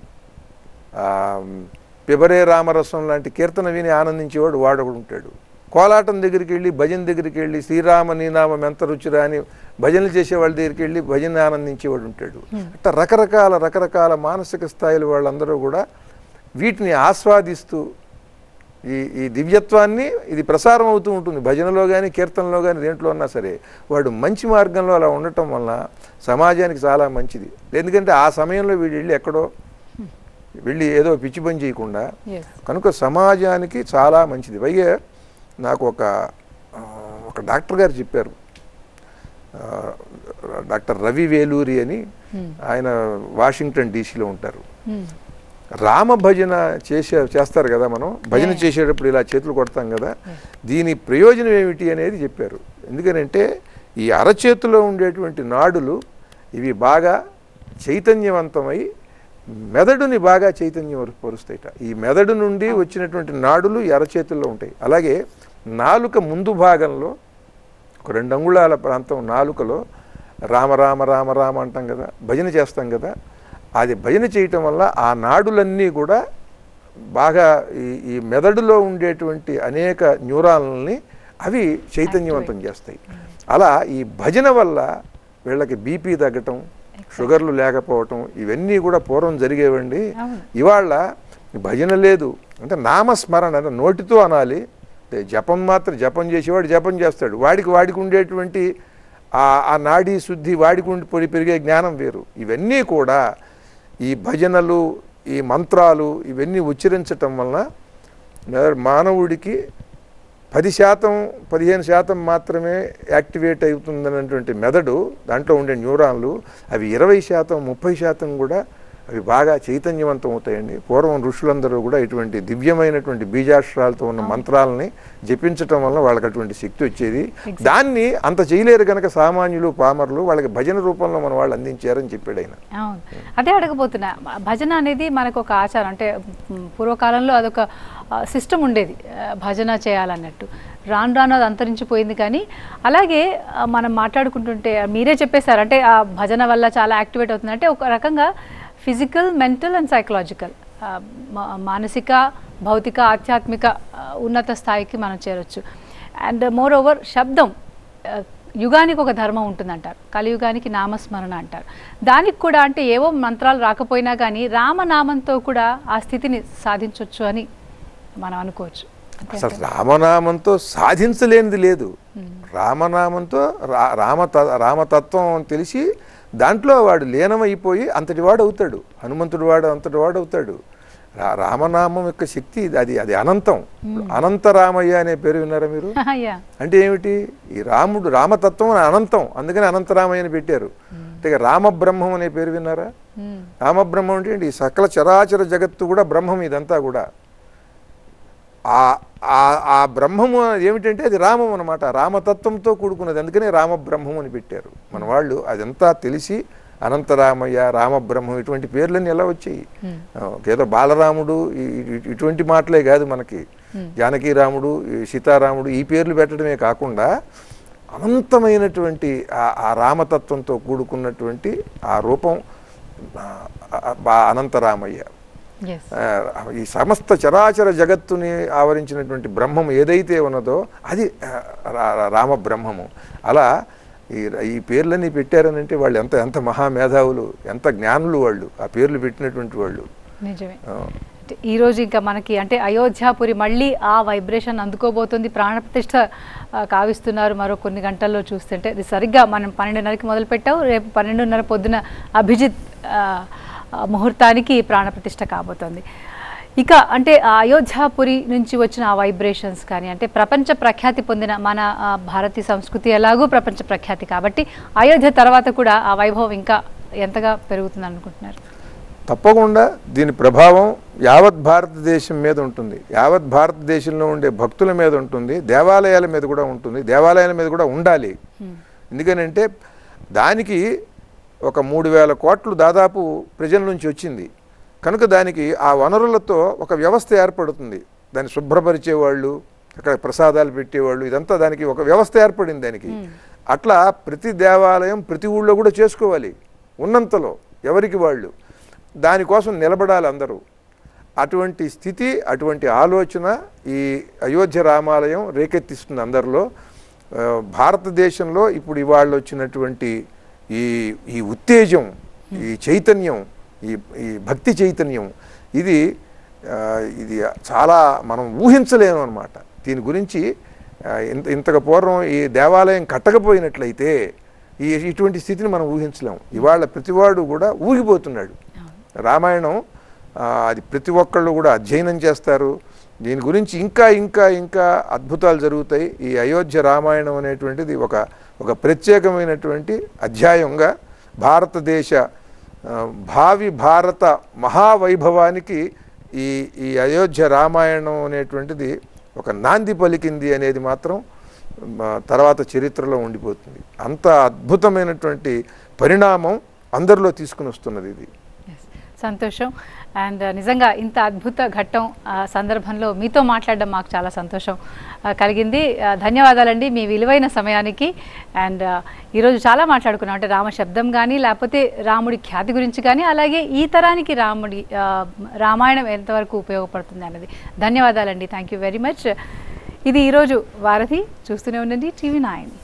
పిబరే రామరసం లాంటి కీర్తన విని ఆనందించేవాడు వాడొకడు ఉంటాడు. కోలాటం దగ్గరికి వెళ్ళి, భజన దగ్గరికి వెళ్ళి, శ్రీరామ నీనామం ఎంత రుచిరా అని భజనలు చేసే వాళ్ళ దగ్గరికి వెళ్ళి భజన ఆనందించేవాడు ఉంటాడు. అట్లా రకరకాల మానసిక స్థాయిలు వాళ్ళందరూ కూడా వీటిని ఆస్వాదిస్తూ ఈ దివ్యత్వాన్ని ఇది ప్రసారం అవుతూ ఉంటుంది. భజనలో కానీ, కీర్తనలో కానీ, దేంట్లో ఉన్నా సరే వాడు మంచి మార్గంలో అలా ఉండటం వల్ల సమాజానికి చాలా మంచిది. ఎందుకంటే ఆ సమయంలో వీడు వెళ్ళి ఎక్కడో వెళ్ళి ఏదో పిచ్చి పని చేయకుండా, కనుక సమాజానికి చాలా మంచిది. పైగా నాకు ఒక డాక్టర్ గారు చెప్పారు, డాక్టర్ రవి వేలూరి అని, ఆయన వాషింగ్టన్ డీసీలో ఉంటారు. రామ భజన చేస్తారు కదా, మనం భజన చేసేటప్పుడు ఇలా చేతులు కొడతాం కదా, దీని ప్రయోజనం ఏమిటి అనేది చెప్పారు. ఎందుకనంటే ఈ అరచేతిలో ఉండేటువంటి నాడులు ఇవి బాగా చైతన్యవంతమై మెదడుని బాగా చైతన్యపరుస్తాయిట. ఈ మెదడు నుండి వచ్చినటువంటి నాడులు ఈ అరచేతుల్లో ఉంటాయి. అలాగే నాలుక ముందు భాగంలో ఒక 2 అంగుళాల ప్రాంతం నాలుకలో రామ రామ రామ రామ అంటాం కదా, భజన చేస్తాం కదా, అది భజన చేయటం వల్ల ఆ నాడులన్నీ కూడా బాగా ఈ మెదడులో ఉండేటువంటి అనేక న్యూరాలని అవి చైతన్యవంతం చేస్తాయి. అలా ఈ భజన వల్ల వీళ్ళకి బీపీ తగ్గటం, షుగర్లు లేకపోవటం, ఇవన్నీ కూడా పూర్వం జరిగేవండి. ఇవాళ భజన లేదు, అంటే నామస్మరణ, అంటే నోటితో అనాలి. జపం మాత్రం జపం చేసేవాడు జపం చేస్తాడు, వాడికి ఉండేటువంటి ఆ నాడీ శుద్ధి, వాడికి ఉండి పెరిగే జ్ఞానం వేరు. ఇవన్నీ కూడా ఈ భజనలు, ఈ మంత్రాలు ఇవన్నీ ఉచ్చరించటం వలన మానవుడికి 10% 15% మాత్రమే యాక్టివేట్ అవుతుందన్నటువంటి మెదడు, దాంట్లో ఉండే న్యూరాన్లు అవి 20% 30% కూడా అవి బాగా చైతన్యవంతం అవుతాయండి. పూర్వం ఋషులందరూ కూడా ఇటువంటి దివ్యమైనటువంటి బీజాక్షరాలతో ఉన్న మంత్రాలని జపించటం వల్ల వాళ్ళకి అటువంటి శక్తి వచ్చేది. దాన్ని అంత చేయలేరు కనుక సామాన్యులు, పామరులు వాళ్ళకి భజన రూపంలో మన వాళ్ళు అందించారని చెప్పాడు ఆయన. అదే అడగబోతున్నా, భజన అనేది మనకు ఒక ఆచారం, అంటే పూర్వకాలంలో అదొక సిస్టమ్ ఉండేది భజన చేయాలన్నట్టు. రాను రాను అది అంతరించిపోయింది. కానీ అలాగే మనం మాట్లాడుకుంటుంటే మీరే చెప్పేశారు, అంటే ఆ భజన వల్ల చాలా యాక్టివేట్ అవుతుంది. అంటే ఒక రకంగా ఫిజికల్, మెంటల్ అండ్ సైకలాజికల్, మానసిక, భౌతిక, ఆధ్యాత్మిక ఉన్నత స్థాయికి మనం చేరొచ్చు. అండ్ మోర్ ఓవర్ శబ్దం, యుగానికి ఒక ధర్మం ఉంటుందంటారు, కలియుగానికి నామస్మరణ అంటారు. దానికి కూడా అంటే ఏవో మంత్రాలు రాకపోయినా కానీ రామనామంతో కూడా ఆ స్థితిని సాధించవచ్చు అని మనం అనుకోవచ్చు. అసలు రామనామంతో సాధించలేనిది లేదు. రామనామంతో రామతత్వం తెలిసి దాంట్లో వాడు లీనమైపోయి అంతటి వాడు అవుతాడు. హనుమంతుడు వాడు అంతటి వాడు అవుతాడు. రామనామం యొక్క శక్తి అది అనంతం. అనంతరామయ్య అనే పేరు విన్నారా మీరు? అంటే ఏమిటి? ఈ రామతత్వం అనంతం, అందుకని అనంతరామయ్య అని పెట్టారు. అంటే రామబ్రహ్మం అనే పేరు విన్నారా? రామబ్రహ్మం అంటే ఏంటి? ఈ సకల చరాచర జగత్తు కూడా బ్రహ్మం, ఇదంతా కూడా. ఆ బ్రహ్మము ఏమిటంటే అది రామం అనమాట, రామతత్వంతో కూడుకున్నది, అందుకనే రామబ్రహ్మం అని పెట్టారు మన వాళ్ళు. అదంతా తెలిసి అనంతరామయ్య, రామబ్రహ్మం ఇటువంటి పేర్లన్నీ ఎలా వచ్చాయి? ఏదో బాలరాముడు ఇటువంటి మాటలే కాదు మనకి, జానకీరాముడు, సీతారాముడు ఈ పేర్లు పెట్టడమే కాకుండా అనంతమైనటువంటి ఆ రామతత్వంతో కూడుకున్నటువంటి ఆ రూపం అనంతరామయ్య. Yes. ఈ సమస్త చరాచర జగత్తుని ఆవరించినటువంటి బ్రహ్మం ఏదైతే ఉన్నదో అది రామ బ్రహ్మము. అలా ఈ పేర్లన్నీ పెట్టారనంటే వాళ్ళు ఎంత ఎంత మహామేధావులు, ఎంత జ్ఞానులు వాళ్ళు, ఆ పేర్లు పెట్టినటువంటి వాళ్ళు. నిజమే. ఈరోజు ఇంకా మనకి అంటే అయోధ్యాపురి మళ్ళీ ఆ వైబ్రేషన్ అందుకోబోతుంది, ప్రాణప్రతిష్ఠ కావిస్తున్నారు మరో కొన్ని గంటల్లో చూస్తుంటే. ఇది సరిగ్గా మనం 12:30కి మొదలు పెట్టావు, రేపు 12:30 పొద్దున అభిజిత్ ముహూర్తానికి ప్రాణప్రతిష్ఠ కాబోతోంది. ఇక అంటే ఆ అయోధ్యాపురి నుంచి వచ్చిన ఆ వైబ్రేషన్స్ కానీ అంటే ప్రపంచ ప్రఖ్యాతి పొందిన మన భారతీయ సంస్కృతి ఎలాగూ ప్రపంచ ప్రఖ్యాతి కాబట్టి అయోధ్య తర్వాత కూడా ఆ వైభవం ఇంకా ఎంతగా పెరుగుతుంది అనుకుంటున్నారు? తప్పకుండా దీని ప్రభావం యావత్ భారతదేశం మీద ఉంటుంది, యావత్ భారతదేశంలో ఉండే భక్తుల మీద ఉంటుంది, దేవాలయాల మీద కూడా ఉంటుంది, దేవాలయాల మీద కూడా ఉండాలి. ఎందుకనంటే దానికి ఒక 3,000 కోట్లు దాదాపు ప్రజల నుంచి వచ్చింది కనుక దానికి ఆ వనరులతో ఒక వ్యవస్థ ఏర్పడుతుంది. దాన్ని శుభ్రపరిచేవాళ్ళు, అక్కడ ప్రసాదాలు పెట్టేవాళ్ళు, ఇదంతా దానికి ఒక వ్యవస్థ ఏర్పడింది దానికి. అట్లా ప్రతి దేవాలయం ప్రతి ఊళ్ళో కూడా చేసుకోవాలి ఉన్నంతలో, ఎవరికి వాళ్ళు దానికోసం నిలబడాలి అందరూ. అటువంటి స్థితి, అటువంటి ఆలోచన ఈ అయోధ్య రామాలయం రేకెత్తిస్తుంది అందరిలో. భారతదేశంలో ఇప్పుడు ఇవాళ వచ్చినటువంటి ఈ ఉత్తేజం, ఈ చైతన్యం, ఈ భక్తి చైతన్యం ఇది చాలా మనం ఊహించలేము అన్నమాట. దీని గురించి ఇంతకు పూర్వం ఈ దేవాలయం కట్టకపోయినట్లయితే ఇటువంటి స్థితిని మనం ఊహించలేము. ఇవాళ ప్రతివాడు కూడా ఊగిపోతున్నాడు. రామాయణం అది ప్రతి ఒక్కళ్ళు కూడా అధ్యయనం చేస్తారు. దీని గురించి ఇంకా ఇంకా ఇంకా అద్భుతాలు జరుగుతాయి. ఈ అయోధ్య రామాయణం అనేటువంటిది ఒక ప్రత్యేకమైనటువంటి అధ్యాయంగా భారతదేశ భావి భారత మహావైభవానికి ఈ అయోధ్య రామాయణం అనేటువంటిది ఒక నాంది పలికింది అనేది మాత్రం తర్వాత చరిత్రలో ఉండిపోతుంది. అంత అద్భుతమైనటువంటి పరిణామం అందరిలో తీసుకుని వస్తున్నది ఇది. సంతోషం. అండ్ నిజంగా ఇంత అద్భుత ఘట్టం సందర్భంలో మీతో మాట్లాడడం మాకు చాలా సంతోషం కలిగింది. ధన్యవాదాలండి మీ విలువైన సమయానికి. అండ్ ఈరోజు చాలా మాట్లాడుకున్నాం అంటే రామ శబ్దం కానీ లేకపోతే రాముడి ఖ్యాతి గురించి కానీ అలాగే ఈ తరానికి రామాయణం ఎంతవరకు ఉపయోగపడుతుంది అన్నది. ధన్యవాదాలండి. Thank you very much. ఇది ఈరోజు వారధి. చూస్తూనే ఉండండి TV9.